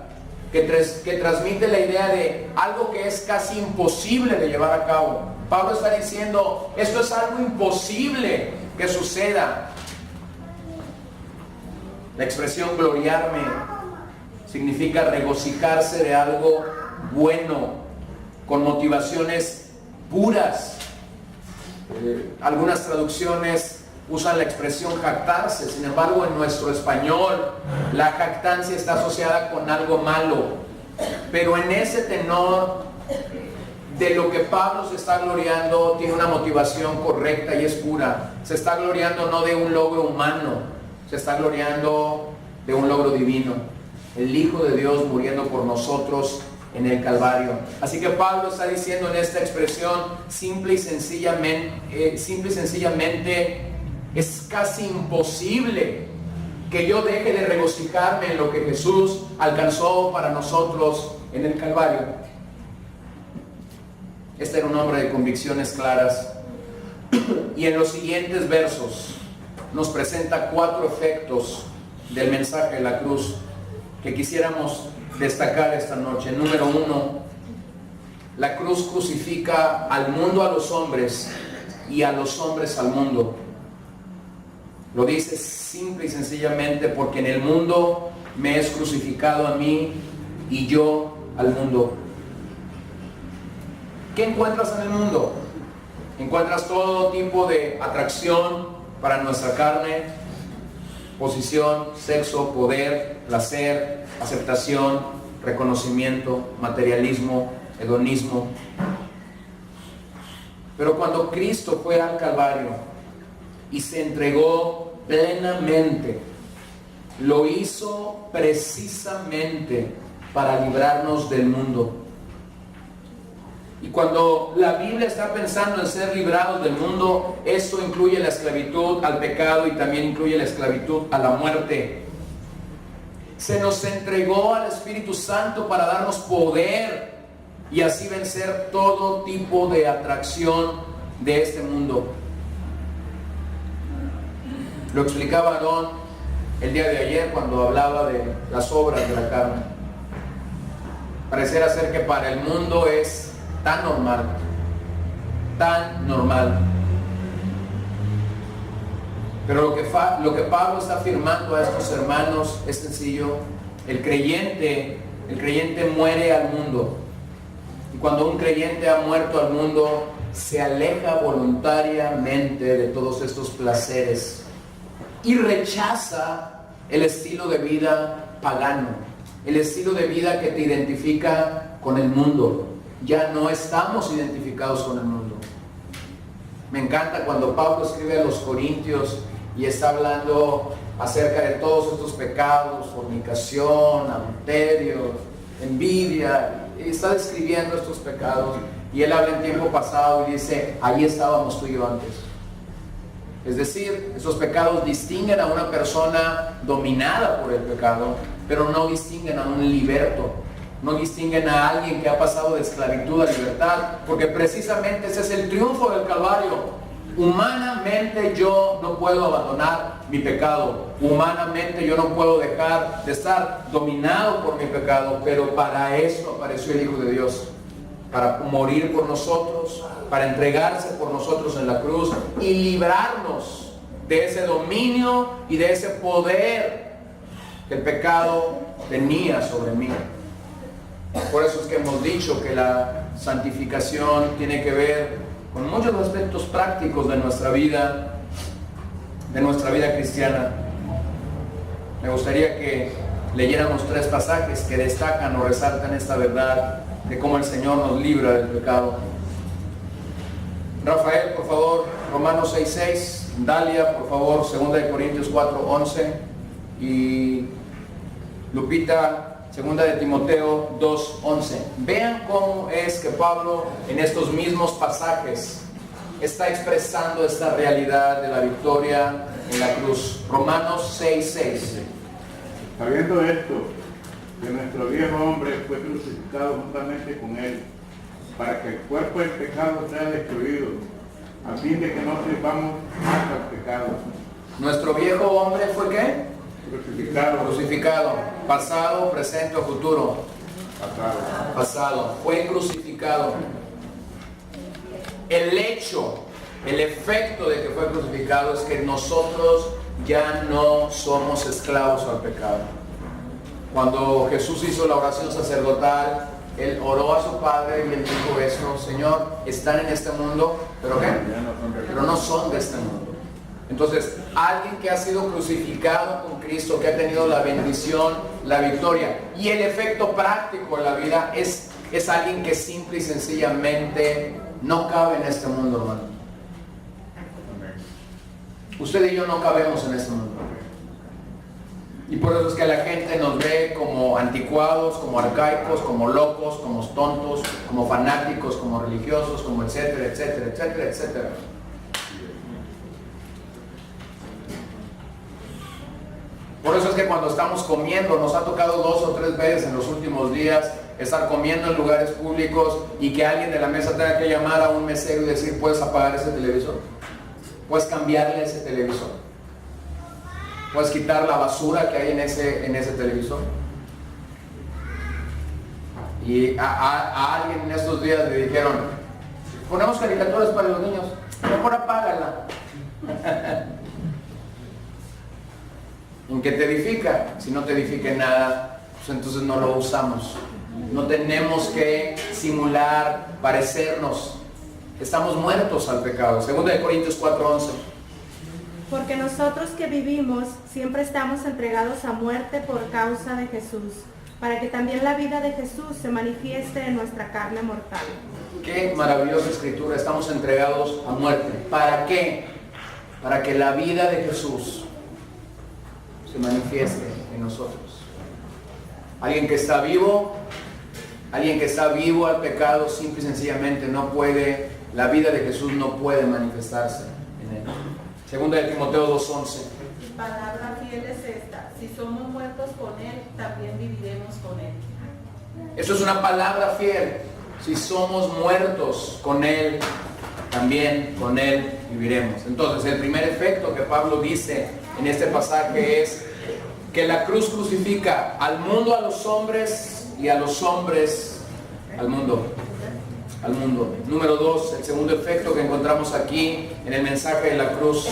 [SPEAKER 1] que transmite la idea de algo que es casi imposible de llevar a cabo. Pablo está diciendo: esto es algo imposible que suceda. La expresión gloriarme significa regocijarse de algo bueno, con motivaciones puras. Algunas traducciones usan la expresión jactarse. Sin embargo, en nuestro español la jactancia está asociada con algo malo. Pero en ese tenor de lo que Pablo se está gloriando, tiene una motivación correcta y es pura. Se está gloriando no de un logro humano, se está gloriando de un logro divino: el Hijo de Dios muriendo por nosotros en el Calvario. Así que Pablo está diciendo en esta expresión, simple y sencillamente, es casi imposible que yo deje de regocijarme en lo que Jesús alcanzó para nosotros en el Calvario. Este era un hombre de convicciones claras. Y en los siguientes versos nos presenta 4 efectos del mensaje de la cruz que quisiéramos destacar esta noche. Número 1, la cruz crucifica al mundo a los hombres y a los hombres al mundo. Lo dice simple y sencillamente: porque en el mundo me es crucificado a mí y yo al mundo. ¿Qué encuentras en el mundo? Encuentras todo tipo de atracción para nuestra carne, posición, sexo, poder, placer, aceptación, reconocimiento, materialismo, hedonismo. Pero cuando Cristo fue al Calvario y se entregó plenamente, lo hizo precisamente para librarnos del mundo. Y cuando la Biblia está pensando en ser librados del mundo, esto incluye la esclavitud al pecado y también incluye la esclavitud a la muerte. Se nos entregó al Espíritu Santo para darnos poder y así vencer todo tipo de atracción de este mundo. Lo explicaba Aarón el día de ayer cuando hablaba de las obras de la carne. Pareciera ser que para el mundo es tan normal. Pero lo que Pablo está afirmando a estos hermanos es sencillo: el creyente El creyente muere al mundo. Y cuando un creyente ha muerto al mundo, se aleja voluntariamente de todos estos placeres y rechaza el estilo de vida pagano, el estilo de vida que te identifica con el mundo. Ya no estamos identificados con el mundo. Me encanta cuando Pablo escribe a los Corintios y está hablando acerca de todos estos pecados: fornicación, adulterio, envidia, y está describiendo estos pecados, y él habla en tiempo pasado y dice: ahí estábamos tú y yo antes. Es decir, esos pecados distinguen a una persona dominada por el pecado, pero no distinguen a un liberto, no distinguen a alguien que ha pasado de esclavitud a libertad, porque precisamente ese es el triunfo del Calvario. Humanamente yo no puedo abandonar mi pecado, humanamente yo no puedo dejar de estar dominado por mi pecado, pero para eso apareció el Hijo de Dios, para morir por nosotros, para entregarse por nosotros en la cruz y librarnos de ese dominio y de ese poder que el pecado tenía sobre mí. Por eso es que hemos dicho que la santificación tiene que ver con muchos aspectos prácticos de nuestra vida cristiana. Me gustaría que leyéramos 3 pasajes que destacan o resaltan esta verdad de cómo el Señor nos libra del pecado. Rafael, por favor, Romanos 6:6. Dalia, por favor, 2 Corintios 4:11. Y Lupita, 2 Timoteo 2:11. Vean cómo es que Pablo en estos mismos pasajes está expresando esta realidad de la victoria en la cruz. Romanos 6:6.
[SPEAKER 2] Sabiendo esto, que nuestro viejo hombre fue crucificado juntamente con él, para que el cuerpo del pecado sea destruido, a fin de que no sirvamos más al pecado.
[SPEAKER 1] ¿Nuestro viejo hombre fue qué? Crucificado. Pasado, presente o futuro. Pasado. Fue crucificado. El hecho, el efecto de que fue crucificado es que nosotros ya no somos esclavos al pecado. Cuando Jesús hizo la oración sacerdotal, él oró a su Padre y él dijo esto: Señor, están en este mundo, ¿pero qué? Pero no son de este mundo. Entonces, alguien que ha sido crucificado con Cristo, que ha tenido la bendición, la victoria y el efecto práctico en la vida, es alguien que simple y sencillamente no cabe en este mundo, hermano. Usted y yo no cabemos en este mundo. Y por eso es que la gente nos ve como anticuados, como arcaicos, como locos, como tontos, como fanáticos, como religiosos, como etcétera, etcétera, etcétera, etcétera. Por eso es que cuando estamos comiendo, nos ha tocado 2 o 3 veces en los últimos días estar comiendo en lugares públicos y que alguien de la mesa tenga que llamar a un mesero y decir: ¿puedes apagar ese televisor? ¿Puedes cambiarle ese televisor? ¿Puedes quitar la basura que hay en ese televisor? Y a alguien en estos días le dijeron: ponemos caricaturas para los niños, mejor apágala. ¿En qué te edifica? Si no te edifica en nada, pues entonces no lo usamos. No tenemos que simular, parecernos. Estamos muertos al pecado. 2 Corintios 4:11.
[SPEAKER 3] Porque nosotros que vivimos siempre estamos entregados a muerte por causa de Jesús, para que también la vida de Jesús se manifieste en nuestra carne mortal.
[SPEAKER 1] Qué maravillosa escritura. Estamos entregados a muerte. ¿Para qué? Para que la vida de Jesús se manifieste en nosotros. Alguien que está vivo al pecado, simple y sencillamente no puede, la vida de Jesús no puede manifestarse en él. 2 Timoteo 2:11.
[SPEAKER 4] Palabra fiel es esta: si somos muertos con él, también viviremos con él.
[SPEAKER 1] Eso es una palabra fiel. Si somos muertos con él, también con él viviremos. Entonces, el primer efecto que Pablo dice en este pasaje es que la cruz crucifica al mundo a los hombres y a los hombres al mundo. Número 2, el segundo efecto que encontramos aquí en el mensaje de la cruz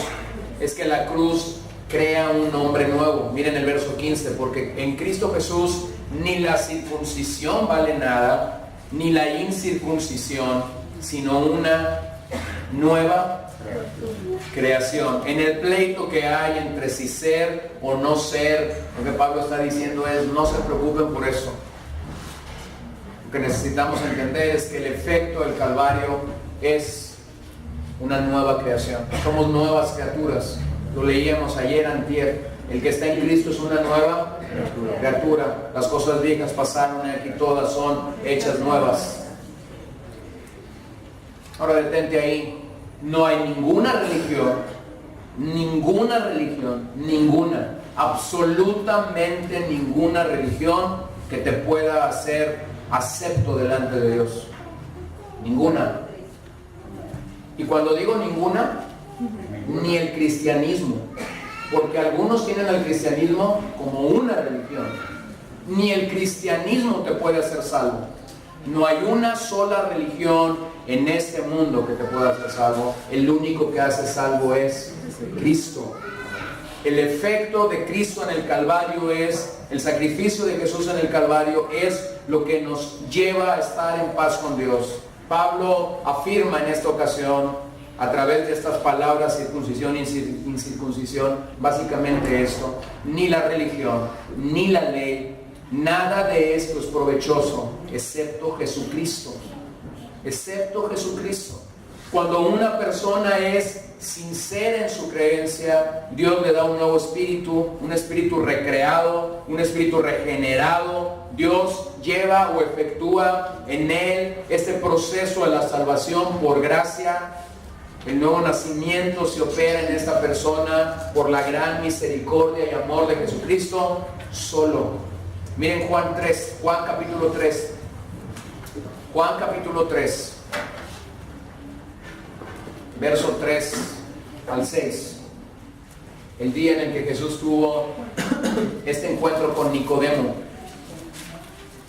[SPEAKER 1] es que la cruz crea un hombre nuevo. Miren el verso 15: porque en Cristo Jesús ni la circuncisión vale nada, ni la incircuncisión, sino una nueva creación. En el pleito que hay entre si ser o no ser, lo que Pablo está diciendo es: no se preocupen por eso. Lo que necesitamos entender es que el efecto del Calvario es una nueva creación. Somos nuevas criaturas. Lo leíamos ayer, antier. El que está en Cristo es una nueva criatura. Las cosas viejas pasaron y aquí todas son hechas nuevas. Ahora detente ahí. No hay ninguna religión, absolutamente ninguna religión que te pueda hacer acepto delante de Dios. Ninguna. Y cuando digo ninguna, ni el cristianismo, porque algunos tienen al cristianismo como una religión. Ni el cristianismo te puede hacer salvo. No hay una sola religión en este mundo que te pueda hacer salvo. El único que hace salvo es Cristo. El efecto de Cristo en el Calvario es, el sacrificio de Jesús en el Calvario es lo que nos lleva a estar en paz con Dios. Pablo afirma en esta ocasión, a través de estas palabras, circuncisión e incircuncisión, básicamente esto: ni la religión, ni la ley, nada de esto es provechoso, excepto Jesucristo. Excepto Jesucristo. Cuando una persona es sincera en su creencia, Dios le da un nuevo espíritu, un espíritu recreado, un espíritu regenerado. Dios lleva o efectúa en él este proceso de la salvación por gracia. El nuevo nacimiento se opera en esta persona por la gran misericordia y amor de Jesucristo solo. Miren Juan capítulo 3. Juan capítulo 3, verso 3 al 6. El día en el que Jesús tuvo este encuentro con Nicodemo.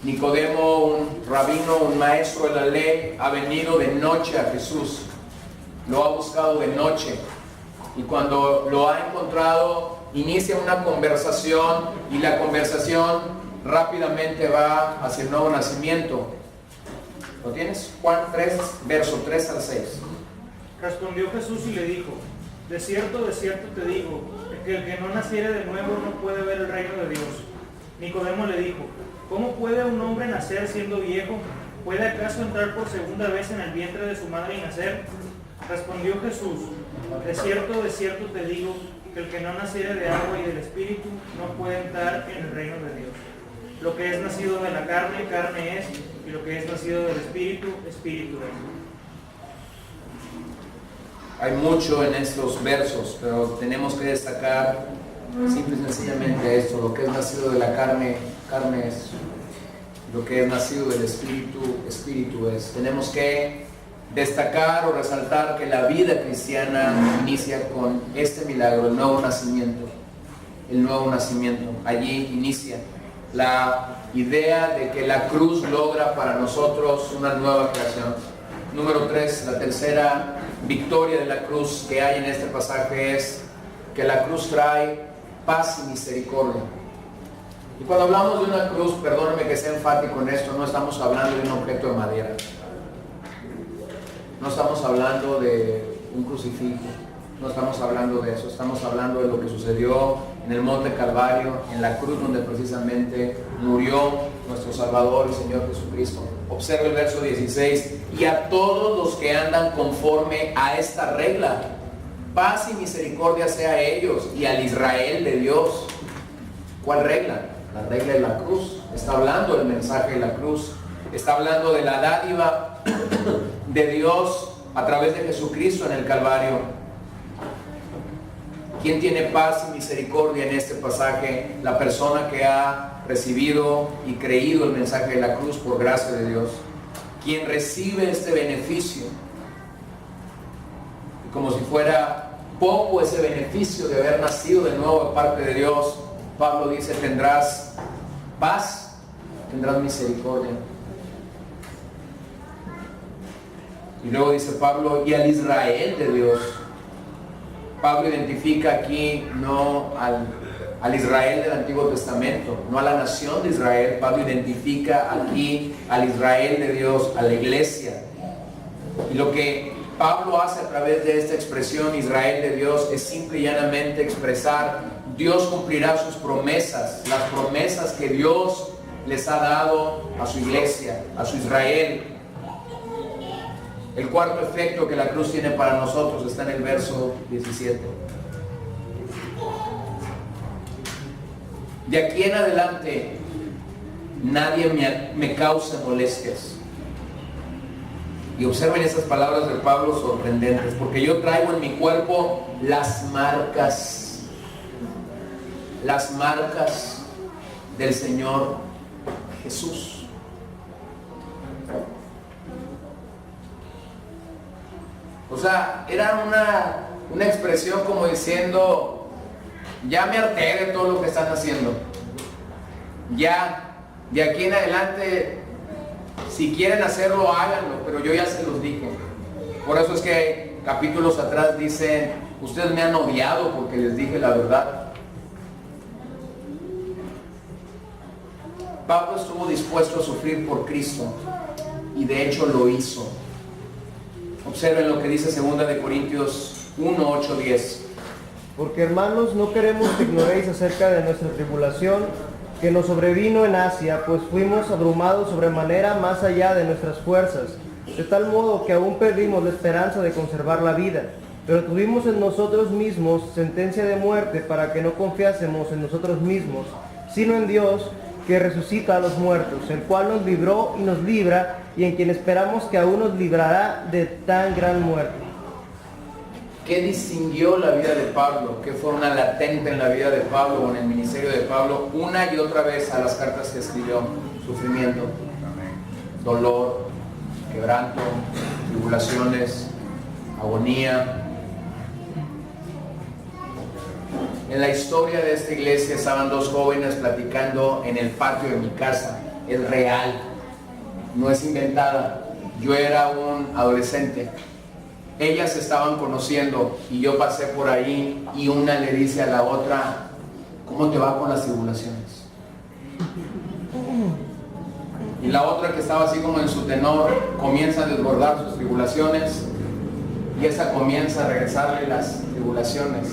[SPEAKER 1] Nicodemo, un rabino, un maestro de la ley, ha venido de noche a Jesús. Lo ha buscado de noche. Y cuando lo ha encontrado, inicia una conversación, y la conversación rápidamente va hacia el nuevo nacimiento. ¿Lo tienes? Juan 3, verso 3 al 6.
[SPEAKER 5] Respondió Jesús y le dijo: de cierto te digo, que el que no naciere de nuevo no puede ver el reino de Dios. Nicodemo le dijo: ¿cómo puede un hombre nacer siendo viejo? ¿Puede acaso entrar por segunda vez en el vientre de su madre y nacer? Respondió Jesús: de cierto te digo, que el que no naciere de agua y del Espíritu no puede entrar en el reino de Dios. Lo que es nacido de la carne, carne es, y lo que es nacido del Espíritu, Espíritu es.
[SPEAKER 1] Hay mucho en estos versos, pero tenemos que destacar simple y sencillamente esto: lo que es nacido de la carne, carne es; lo que es nacido del Espíritu, Espíritu es. Tenemos que destacar o resaltar que la vida cristiana inicia con este milagro, el nuevo nacimiento. El nuevo nacimiento. Allí inicia la idea de que la cruz logra para nosotros una nueva creación. Número 3, la tercera victoria de la cruz que hay en este pasaje es que la cruz trae paz y misericordia. Y cuando hablamos de una cruz, perdónenme que sea enfático en esto, no estamos hablando de un objeto de madera. No estamos hablando de un crucifijo. No estamos hablando de eso. Estamos hablando de lo que sucedió en el Monte Calvario, en la cruz donde precisamente murió nuestro Salvador y Señor Jesucristo. Observa el verso 16. Y a todos los que andan conforme a esta regla, paz y misericordia sea a ellos y al Israel de Dios. ¿Cuál regla? La regla de la cruz. Está hablando del mensaje de la cruz. Está hablando de la dádiva de Dios a través de Jesucristo en el Calvario. ¿Quién tiene paz y misericordia en este pasaje? La persona que ha recibido y creído el mensaje de la cruz por gracia de Dios. Quien recibe este beneficio. Y como si fuera poco ese beneficio de haber nacido de nuevo de parte de Dios, Pablo dice: tendrás paz, tendrás misericordia. Y luego dice Pablo: y al Israel de Dios. Pablo identifica aquí no al al Israel del Antiguo Testamento, no a la nación de Israel. Pablo identifica aquí al Israel de Dios, a la iglesia. Y lo que Pablo hace a través de esta expresión Israel de Dios es simple y llanamente expresar: Dios cumplirá sus promesas, las promesas que Dios les ha dado a su iglesia, a su Israel. El cuarto efecto que la cruz tiene para nosotros está en el verso 17. De aquí en adelante nadie me causa molestias. Y observen esas palabras de Pablo sorprendentes, porque yo traigo en mi cuerpo las marcas del Señor Jesús. O sea, era una expresión como diciendo: ya me harté de todo lo que están haciendo. Ya, de aquí en adelante, si quieren hacerlo, háganlo, pero yo ya se los dije. Por eso es que capítulos atrás dicen: ustedes me han odiado porque les dije la verdad. Pablo estuvo dispuesto a sufrir por Cristo, y de hecho lo hizo. Observen lo que dice 2 Corintios 1, 8, 10.
[SPEAKER 6] Porque, hermanos, no queremos que ignoréis acerca de nuestra tribulación que nos sobrevino en Asia, pues fuimos abrumados sobremanera más allá de nuestras fuerzas, de tal modo que aún perdimos la esperanza de conservar la vida. Pero tuvimos en nosotros mismos sentencia de muerte, para que no confiásemos en nosotros mismos, sino en Dios, que resucita a los muertos, el cual nos libró y nos libra, y en quien esperamos que aún nos librará de tan gran muerte.
[SPEAKER 1] ¿Qué distinguió la vida de Pablo? ¿Qué fue una latente en la vida de Pablo o en el ministerio de Pablo una y otra vez a las cartas que escribió? Sufrimiento, dolor, quebranto, tribulaciones, agonía. En la historia de esta iglesia estaban dos jóvenes platicando en el patio de mi casa. Es real, no es inventada. Yo era un adolescente. Ellas se estaban conociendo y yo pasé por ahí y una le dice a la otra: ¿cómo te va con las tribulaciones? Y la otra, que estaba así como en su tenor, comienza a desbordar sus tribulaciones y esa comienza a regresarle las tribulaciones.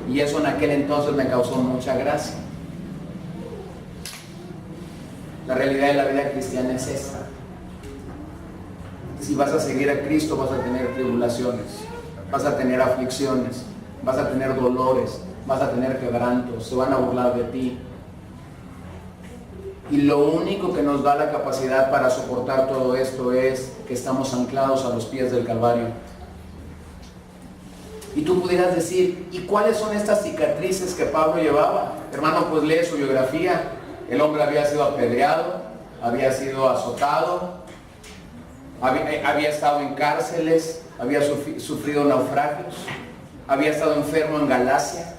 [SPEAKER 1] Y eso en aquel entonces me causó mucha gracia. La realidad de la vida cristiana es esta. Si vas a seguir a Cristo, vas a tener tribulaciones, vas a tener aflicciones, vas a tener dolores, vas a tener quebrantos, se van a burlar de ti. Y lo único que nos da la capacidad para soportar todo esto es que estamos anclados a los pies del Calvario. Y tú pudieras decir: ¿y cuáles son estas cicatrices que Pablo llevaba? Hermano, pues lee su biografía. El hombre había sido apedreado, había sido azotado, había estado en cárceles, había sufrido naufragios, había estado enfermo en Galacia,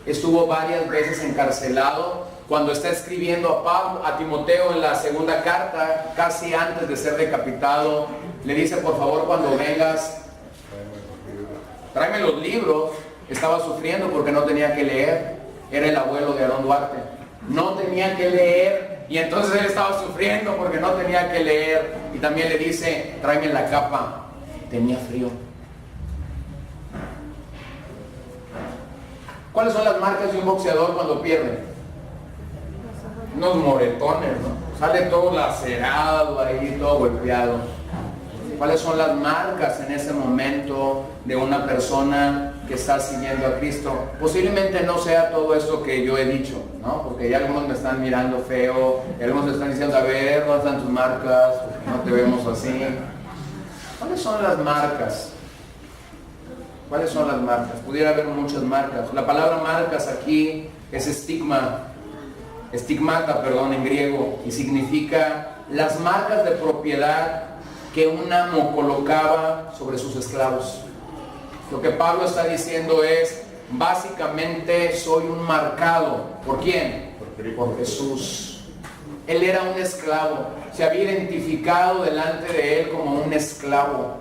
[SPEAKER 1] estuvo varias veces encarcelado. Cuando está escribiendo a Timoteo en la segunda carta, casi antes de ser decapitado, le dice: por favor, cuando vengas, tráeme los libros. Estaba sufriendo porque no tenía que leer. Era el abuelo de Aarón Duarte. No tenía que leer, y entonces él estaba sufriendo porque no tenía que leer. Y también le dice: tráeme la capa. Tenía frío. ¿Cuáles son las marcas de un boxeador cuando pierde? Unos moretones, ¿no? Sale todo lacerado ahí, todo golpeado. ¿Cuáles son las marcas en ese momento de una persona que está siguiendo a Cristo? Posiblemente no sea todo esto que yo he dicho, ¿no? Porque ya algunos me están mirando feo, y algunos me están diciendo: a ver, ¿dónde están tus marcas? No te vemos así. ¿Cuáles son las marcas? ¿Cuáles son las marcas? Pudiera haber muchas marcas. La palabra marcas aquí es estigmata, en griego, y significa las marcas de propiedad que un amo colocaba sobre sus esclavos. Lo que Pablo está diciendo es: básicamente soy un marcado. ¿Por quién? Por Jesús. Él era un esclavo, se había identificado delante de él como un esclavo.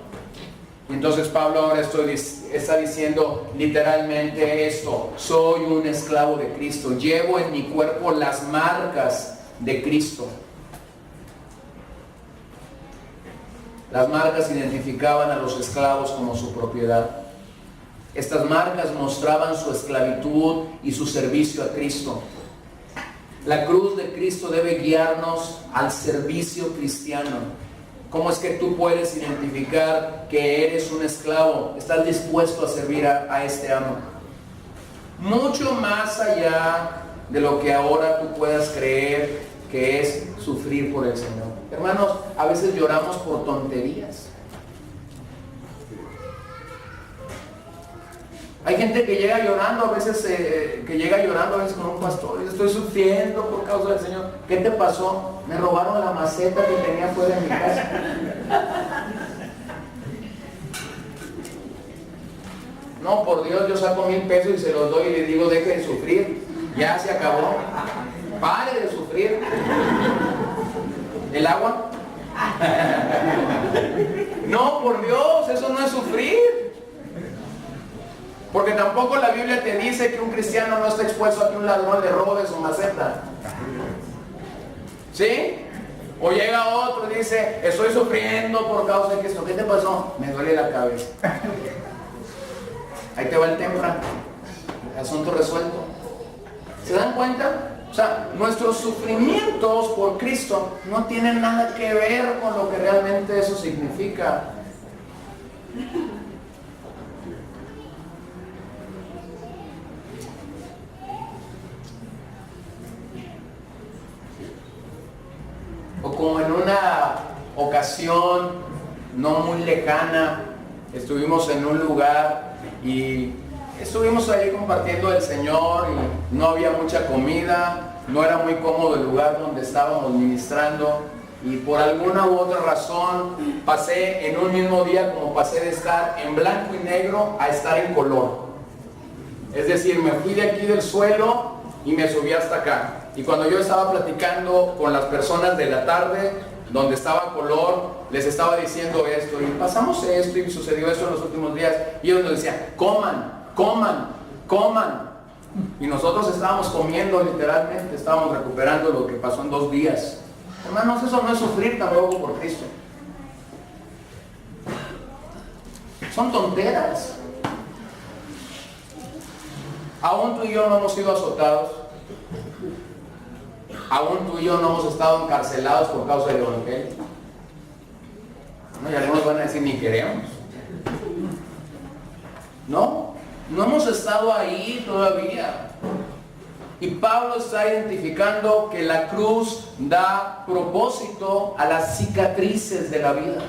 [SPEAKER 1] Y entonces Pablo ahora está diciendo literalmente esto: soy un esclavo de Cristo, llevo en mi cuerpo las marcas de Cristo. Las marcas identificaban a los esclavos como su propiedad. Estas marcas mostraban su esclavitud y su servicio a Cristo. La cruz de Cristo debe guiarnos al servicio cristiano. ¿Cómo es que tú puedes identificar que eres un esclavo? ¿Estás dispuesto a servir a este amo? Mucho más allá de lo que ahora tú puedas creer que es sufrir por el Señor. Hermanos, a veces lloramos por tonterías. Hay gente que llega llorando a veces, con un pastor y dice: estoy sufriendo por causa del Señor. ¿Qué te pasó? Me robaron la maceta que tenía fuera de mi casa. No, por Dios, yo saco 1,000 pesos y se los doy y le digo: deje de sufrir, ya se acabó, pare de sufrir. ¿El agua? No, por Dios, eso no es sufrir. Porque tampoco la Biblia te dice que un cristiano no está expuesto a que un ladrón le robe su maceta. ¿Sí? O llega otro y dice: estoy sufriendo por causa de que esto. ¿Qué te pasó? Me duele la cabeza. Ahí te va el tempra. Asunto resuelto. ¿Se dan cuenta? O sea, nuestros sufrimientos por Cristo no tienen nada que ver con lo que realmente eso significa. O como en una ocasión no muy lejana, estuvimos en un lugar y estuvimos ahí compartiendo el Señor y no había mucha comida, no era muy cómodo el lugar donde estábamos ministrando, y por alguna u otra razón pasé en un mismo día, como pasé de estar en blanco y negro a estar en color. Es decir, me fui de aquí del suelo y me subí hasta acá. Y cuando yo estaba platicando con las personas de la tarde, donde estaba color, les estaba diciendo esto, y pasamos esto, y sucedió esto en los últimos días, y ellos nos decían: coman, coman, coman. Y nosotros estábamos comiendo literalmente, estábamos recuperando lo que pasó en 2 días. Hermanos, eso no es sufrir tampoco por Cristo. Son tonteras. Aún tú y yo no hemos sido azotados. Aún tú y yo no hemos estado encarcelados por causa del Evangelio. No, y algunos van a decir: ni queremos. No hemos estado ahí todavía. Y Pablo está identificando que la cruz da propósito a las cicatrices de la vida.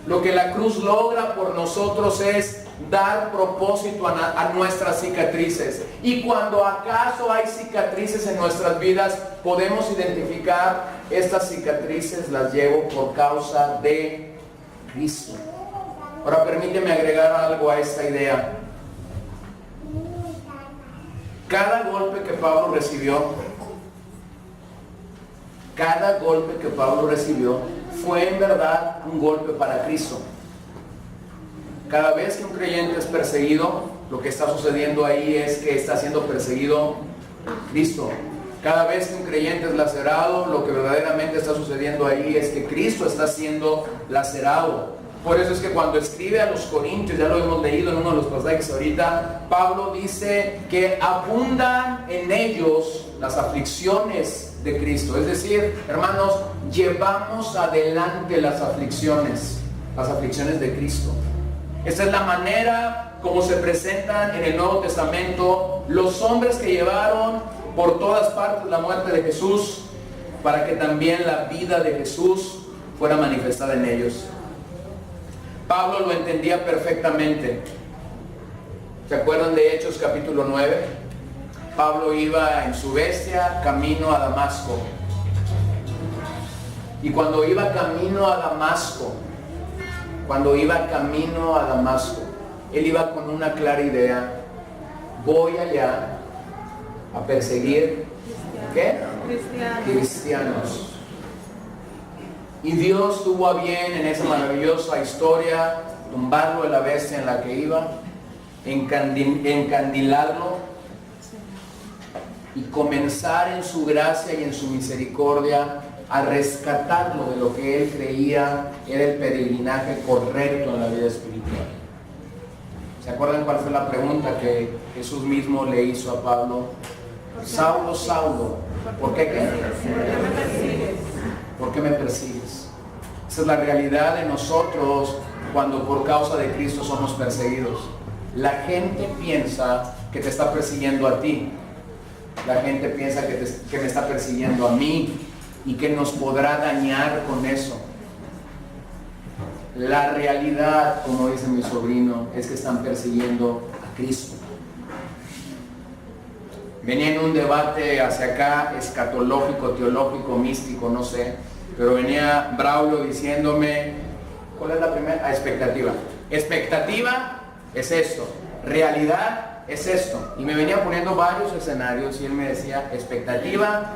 [SPEAKER 1] Lo que la cruz logra por nosotros es dar propósito a nuestras cicatrices. Y cuando acaso hay cicatrices en nuestras vidas, podemos identificar: estas cicatrices las llevo por causa de Cristo. Ahora permíteme agregar algo a esta idea. Cada golpe que Pablo recibió fue en verdad un golpe para Cristo. Cada vez que un creyente es perseguido, lo que está sucediendo ahí es que está siendo perseguido Cristo. Cada vez que un creyente es lacerado, lo que verdaderamente está sucediendo ahí es que Cristo está siendo lacerado. Por eso es que cuando escribe a los Corintios, ya lo hemos leído en uno de los pasajes ahorita, Pablo dice que abundan en ellos las aflicciones de Cristo. Es decir, hermanos, llevamos adelante las aflicciones de Cristo. Esa es la manera como se presentan en el Nuevo Testamento los hombres que llevaron por todas partes la muerte de Jesús, para que también la vida de Jesús fuera manifestada en ellos. Pablo lo entendía perfectamente. ¿Se acuerdan de Hechos capítulo 9? Pablo iba en su bestia camino a Damasco. Y cuando iba camino a Damasco, él iba con una clara idea: voy allá a perseguir ¿qué? Cristianos. Y Dios tuvo a bien en esa maravillosa historia tumbarlo de la bestia en la que iba encandilarlo y comenzar en su gracia y en su misericordia a rescatarlo de lo que él creía era el peregrinaje correcto en la vida espiritual. ¿Se acuerdan cuál fue la pregunta que Jesús mismo le hizo a Pablo? Saulo, Saulo, ¿por qué qué? ¿Por qué me persigues? Esa es la realidad de nosotros cuando por causa de Cristo somos perseguidos. La gente piensa que te está persiguiendo a ti. La gente piensa que me está persiguiendo a mí y que nos podrá dañar con eso. La realidad, como dice mi sobrino, es que están persiguiendo a Cristo. Venía en un debate hacia acá, escatológico, teológico, místico, no sé, pero venía Braulio diciéndome, ¿cuál es la primera? Expectativa. Expectativa es esto, realidad es esto. Y me venía poniendo varios escenarios y él me decía, expectativa,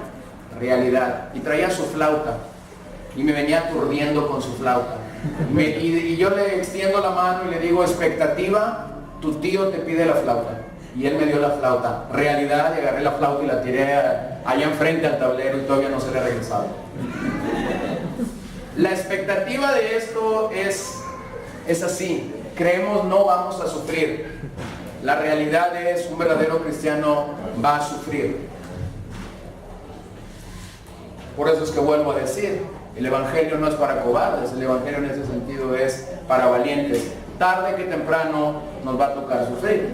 [SPEAKER 1] realidad. Y traía su flauta y me venía aturdiendo con su flauta. Y yo le extiendo la mano y le digo, expectativa, tu tío te pide la flauta. Y él me dio la flauta. Realidad, y agarré la flauta y la tiré allá enfrente al tablero y todavía no se le ha regresado. La expectativa de esto es así. Creemos no vamos a sufrir. La realidad es un verdadero cristiano va a sufrir. Por eso es que vuelvo a decir, el evangelio no es para cobardes, el evangelio en ese sentido es para valientes. Tarde que temprano nos va a tocar sufrir.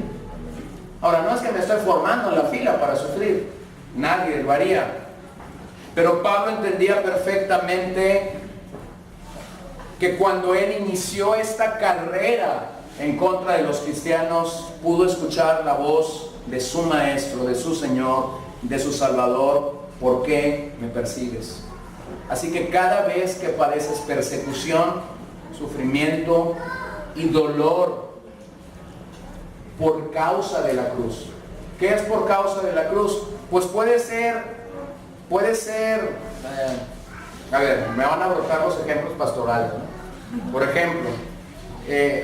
[SPEAKER 1] Ahora, no es que me estoy formando en la fila para sufrir, nadie lo haría. Pero Pablo entendía perfectamente que cuando él inició esta carrera en contra de los cristianos, pudo escuchar la voz de su maestro, de su Señor, de su Salvador. ¿Por qué me persigues? Así que cada vez que padeces persecución, sufrimiento y dolor por causa de la cruz. ¿Qué es por causa de la cruz? Pues puede ser, a ver, me van a brotar los ejemplos pastorales, ¿no? Por ejemplo,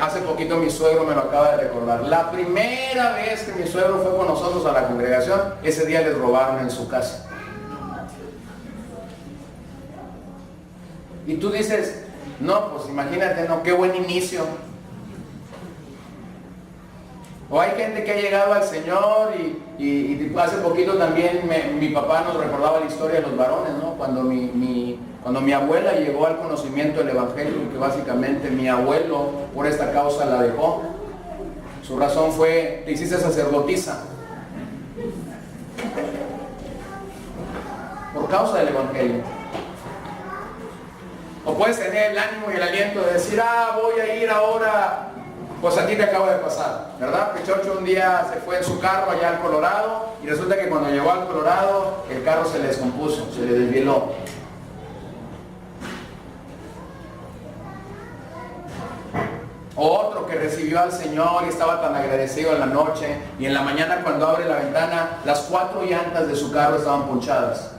[SPEAKER 1] hace poquito mi suegro me lo acaba de recordar. La primera vez que mi suegro fue con nosotros a la congregación, ese día les robaron en su casa. Y tú dices, no, pues imagínate, no, qué buen inicio. O hay gente que ha llegado al Señor y hace poquito también mi papá nos recordaba la historia de los varones, ¿no? Cuando mi abuela llegó al conocimiento del Evangelio, que básicamente mi abuelo por esta causa la dejó. Su razón fue, te hiciste sacerdotisa. Por causa del Evangelio. O puedes tener el ánimo y el aliento de decir, voy a ir ahora. Pues a ti te acaba de pasar, ¿verdad? Pichocho un día se fue en su carro allá al Colorado y resulta que cuando llegó al Colorado el carro se le descompuso, se le desvieló. O otro que recibió al Señor y estaba tan agradecido en la noche y en la mañana cuando abre la ventana las 4 llantas de su carro estaban ponchadas.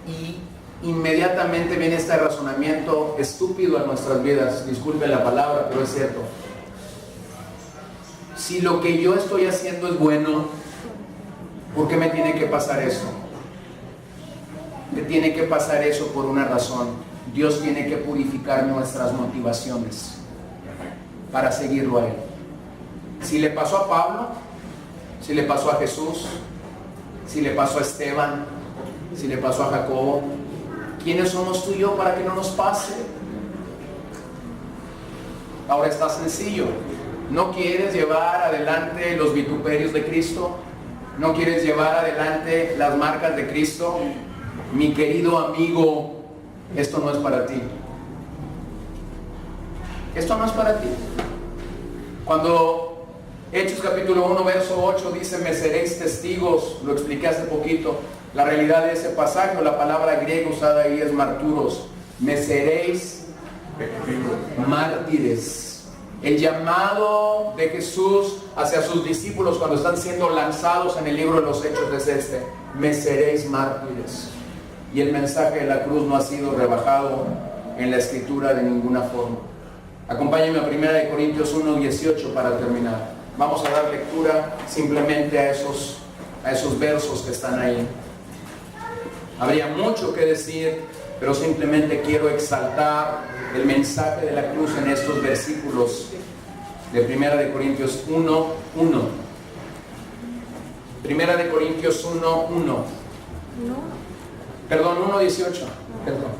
[SPEAKER 1] Y inmediatamente viene este razonamiento estúpido en nuestras vidas, disculpen la palabra, pero es cierto. Si lo que yo estoy haciendo es bueno, ¿por qué me tiene que pasar eso? Me tiene que pasar eso por una razón. Dios tiene que purificar nuestras motivaciones para seguirlo a Él. Si le pasó a Pablo, si le pasó a Jesús, si le pasó a Esteban, si le pasó a Jacobo, ¿quiénes somos tú y yo para que no nos pase? Ahora está sencillo. ¿No quieres llevar adelante los vituperios de Cristo? ¿No quieres llevar adelante las marcas de Cristo? Mi querido amigo, esto no es para ti. Esto no es para ti. Cuando Hechos capítulo 1, verso 8 dice, me seréis testigos, lo expliqué hace poquito. La realidad de ese pasaje, o la palabra griega usada ahí es marturos. Me seréis mártires. El llamado de Jesús hacia sus discípulos cuando están siendo lanzados en el libro de los Hechos es este: me seréis mártires. Y el mensaje de la cruz no ha sido rebajado en la escritura de ninguna forma. Acompáñenme a 1 Corintios 1:18 para terminar. Vamos a dar lectura simplemente a esos versos que están ahí. Habría mucho que decir, pero simplemente quiero exaltar el mensaje de la cruz en estos versículos de 1 Corintios 1:1. 1 Corintios 1:1. Perdón, 1:18. Perdón.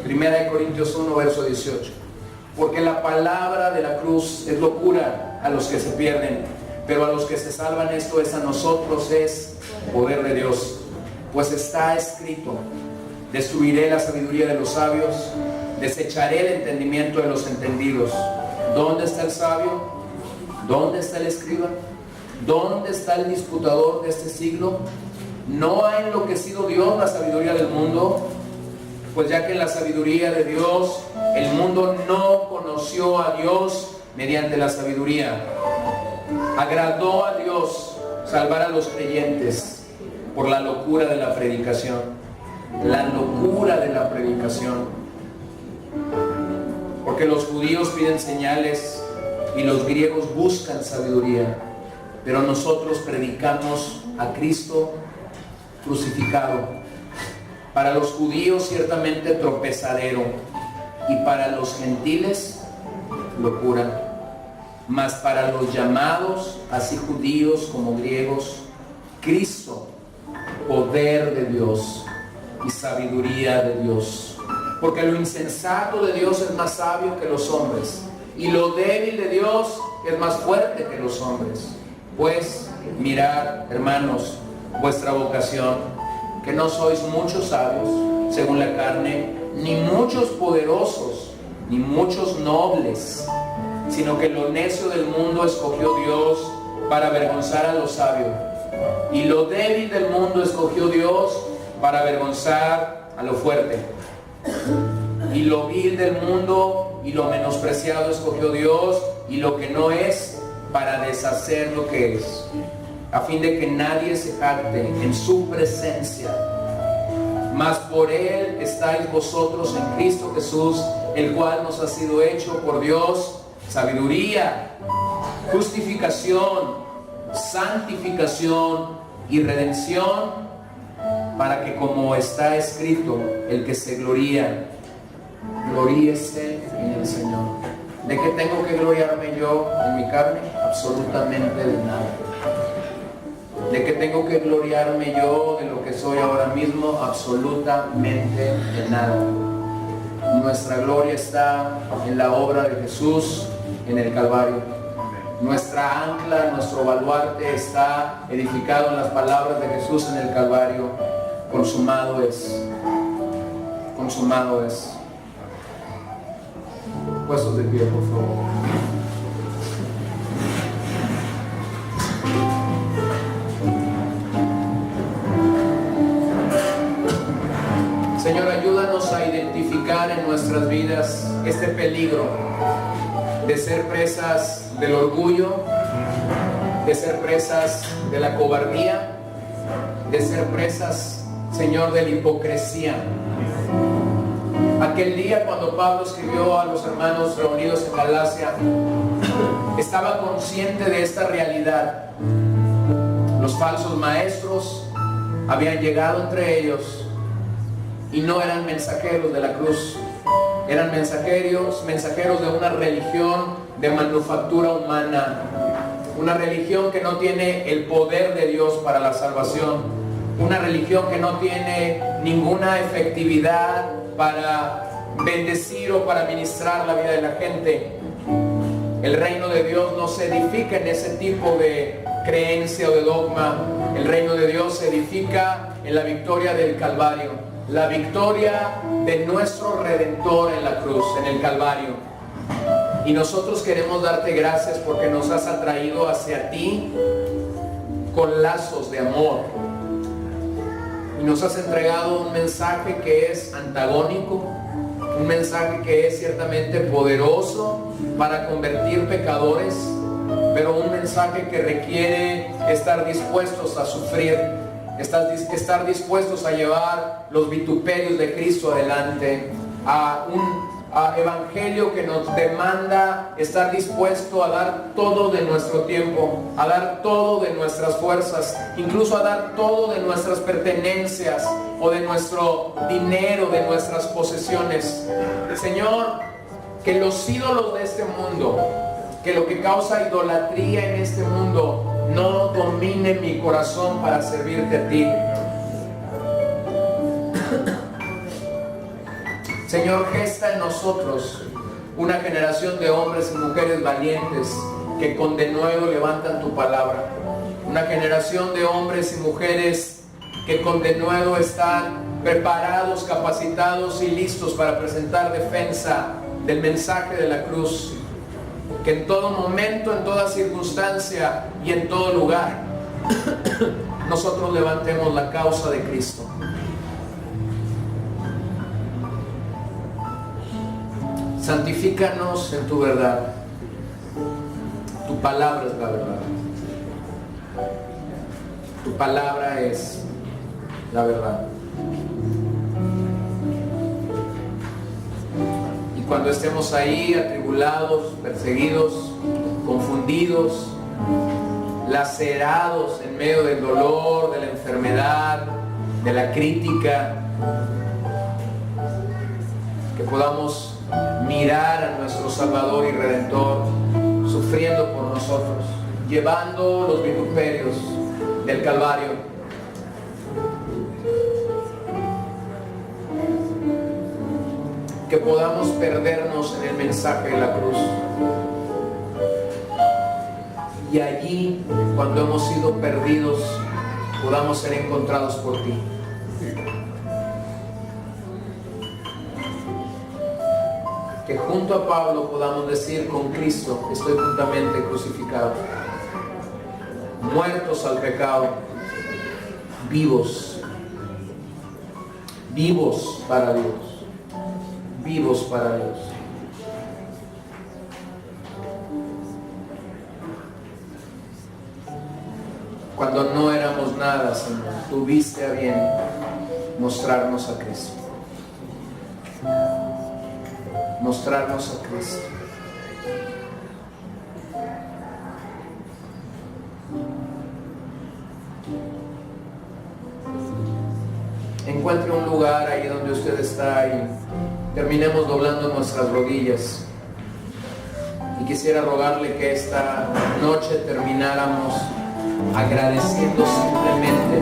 [SPEAKER 1] 1 Corintios 1, verso 18. Porque la palabra de la cruz es locura a los que se pierden, pero a los que se salvan, esto es a nosotros, es poder de Dios. Pues está escrito: destruiré la sabiduría de los sabios, desecharé el entendimiento de los entendidos. ¿Dónde está el sabio? ¿Dónde está el escriba? ¿Dónde está el disputador de este siglo? ¿No ha enloquecido Dios la sabiduría del mundo? Pues ya que en la sabiduría de Dios el mundo no conoció a Dios mediante la sabiduría, agradó a Dios salvar a los creyentes por la locura de la predicación. La locura de la predicación. Porque los judíos piden señales y los griegos buscan sabiduría, pero nosotros predicamos a Cristo crucificado. Para los judíos ciertamente tropezadero, y para los gentiles locura. Mas para los llamados, así judíos como griegos, Cristo, poder de Dios y sabiduría de Dios. Porque lo insensato de Dios es más sabio que los hombres, y lo débil de Dios es más fuerte que los hombres. Pues mirad, hermanos, vuestra vocación, que no sois muchos sabios según la carne, ni muchos poderosos, ni muchos nobles, sino que lo necio del mundo escogió Dios para avergonzar a los sabios, y lo débil del mundo escogió Dios para avergonzar a lo fuerte, y lo vil del mundo y lo menospreciado escogió Dios, y lo que no es, para deshacer lo que es, a fin de que nadie se jacte en su presencia. Mas por Él estáis vosotros en Cristo Jesús, el cual nos ha sido hecho por Dios sabiduría, justificación, santificación y redención, para que, como está escrito, el que se gloría, gloríese en el Señor. ¿De qué tengo que gloriarme yo en mi carne? Absolutamente de nada. ¿De qué tengo que gloriarme yo de lo que soy ahora mismo? Absolutamente de nada. Nuestra gloria está en la obra de Jesús en el Calvario. Nuestra ancla, nuestro baluarte está edificado en las palabras de Jesús en el Calvario. Consumado es. Consumado es. Puestos de pie, por favor. Señor, ayúdanos a identificar en nuestras vidas este peligro de ser presas del orgullo, de ser presas de la cobardía, de ser presas, Señor, de la hipocresía. Aquel día cuando Pablo escribió a los hermanos reunidos en Galacia, estaba consciente de esta realidad. Los falsos maestros habían llegado entre ellos y no eran mensajeros de la cruz, eran mensajeros de una religión de manufactura humana, una religión que no tiene el poder de Dios para la salvación, una religión que no tiene ninguna efectividad para bendecir o para ministrar la vida de la gente. El reino de Dios no se edifica en ese tipo de creencia o de dogma. El reino de Dios se edifica en la victoria del Calvario, la victoria de nuestro Redentor en la cruz, en el Calvario. Y nosotros queremos darte gracias porque nos has atraído hacia ti con lazos de amor. Y nos has entregado un mensaje que es antagónico, un mensaje que es ciertamente poderoso para convertir pecadores, pero un mensaje que requiere estar dispuestos a sufrir, estar dispuestos a llevar los vituperios de Cristo adelante, a evangelio que nos demanda estar dispuesto a dar todo de nuestro tiempo, a dar todo de nuestras fuerzas, incluso a dar todo de nuestras pertenencias o de nuestro dinero, de nuestras posesiones. Señor, que los ídolos de este mundo, que lo que causa idolatría en este mundo no domine mi corazón para servirte a ti. Señor, gesta en nosotros una generación de hombres y mujeres valientes que con denuedo levantan tu palabra. Una generación de hombres y mujeres que con denuedo están preparados, capacitados y listos para presentar defensa del mensaje de la cruz. Que en todo momento, en toda circunstancia y en todo lugar, nosotros levantemos la causa de Cristo. Santifícanos en tu verdad. Tu palabra es la verdad. Tu palabra es la verdad. Y cuando estemos ahí atribulados, perseguidos, confundidos, lacerados en medio del dolor, de la enfermedad, de la crítica, que podamos mirar a nuestro Salvador y Redentor sufriendo por nosotros, llevando los vituperios del Calvario. Que podamos perdernos en el mensaje de la cruz. Y allí, cuando hemos sido perdidos, podamos ser encontrados por ti. Que junto a Pablo podamos decir: con Cristo estoy juntamente crucificado, muertos al pecado, vivos para Dios, vivos para Dios. Cuando no éramos nada, Señor, tuviste a bien mostrarnos a Cristo. Mostrarnos a Cristo. Encuentre un lugar ahí donde usted está y terminemos doblando nuestras rodillas. Y quisiera rogarle que esta noche termináramos agradeciendo simplemente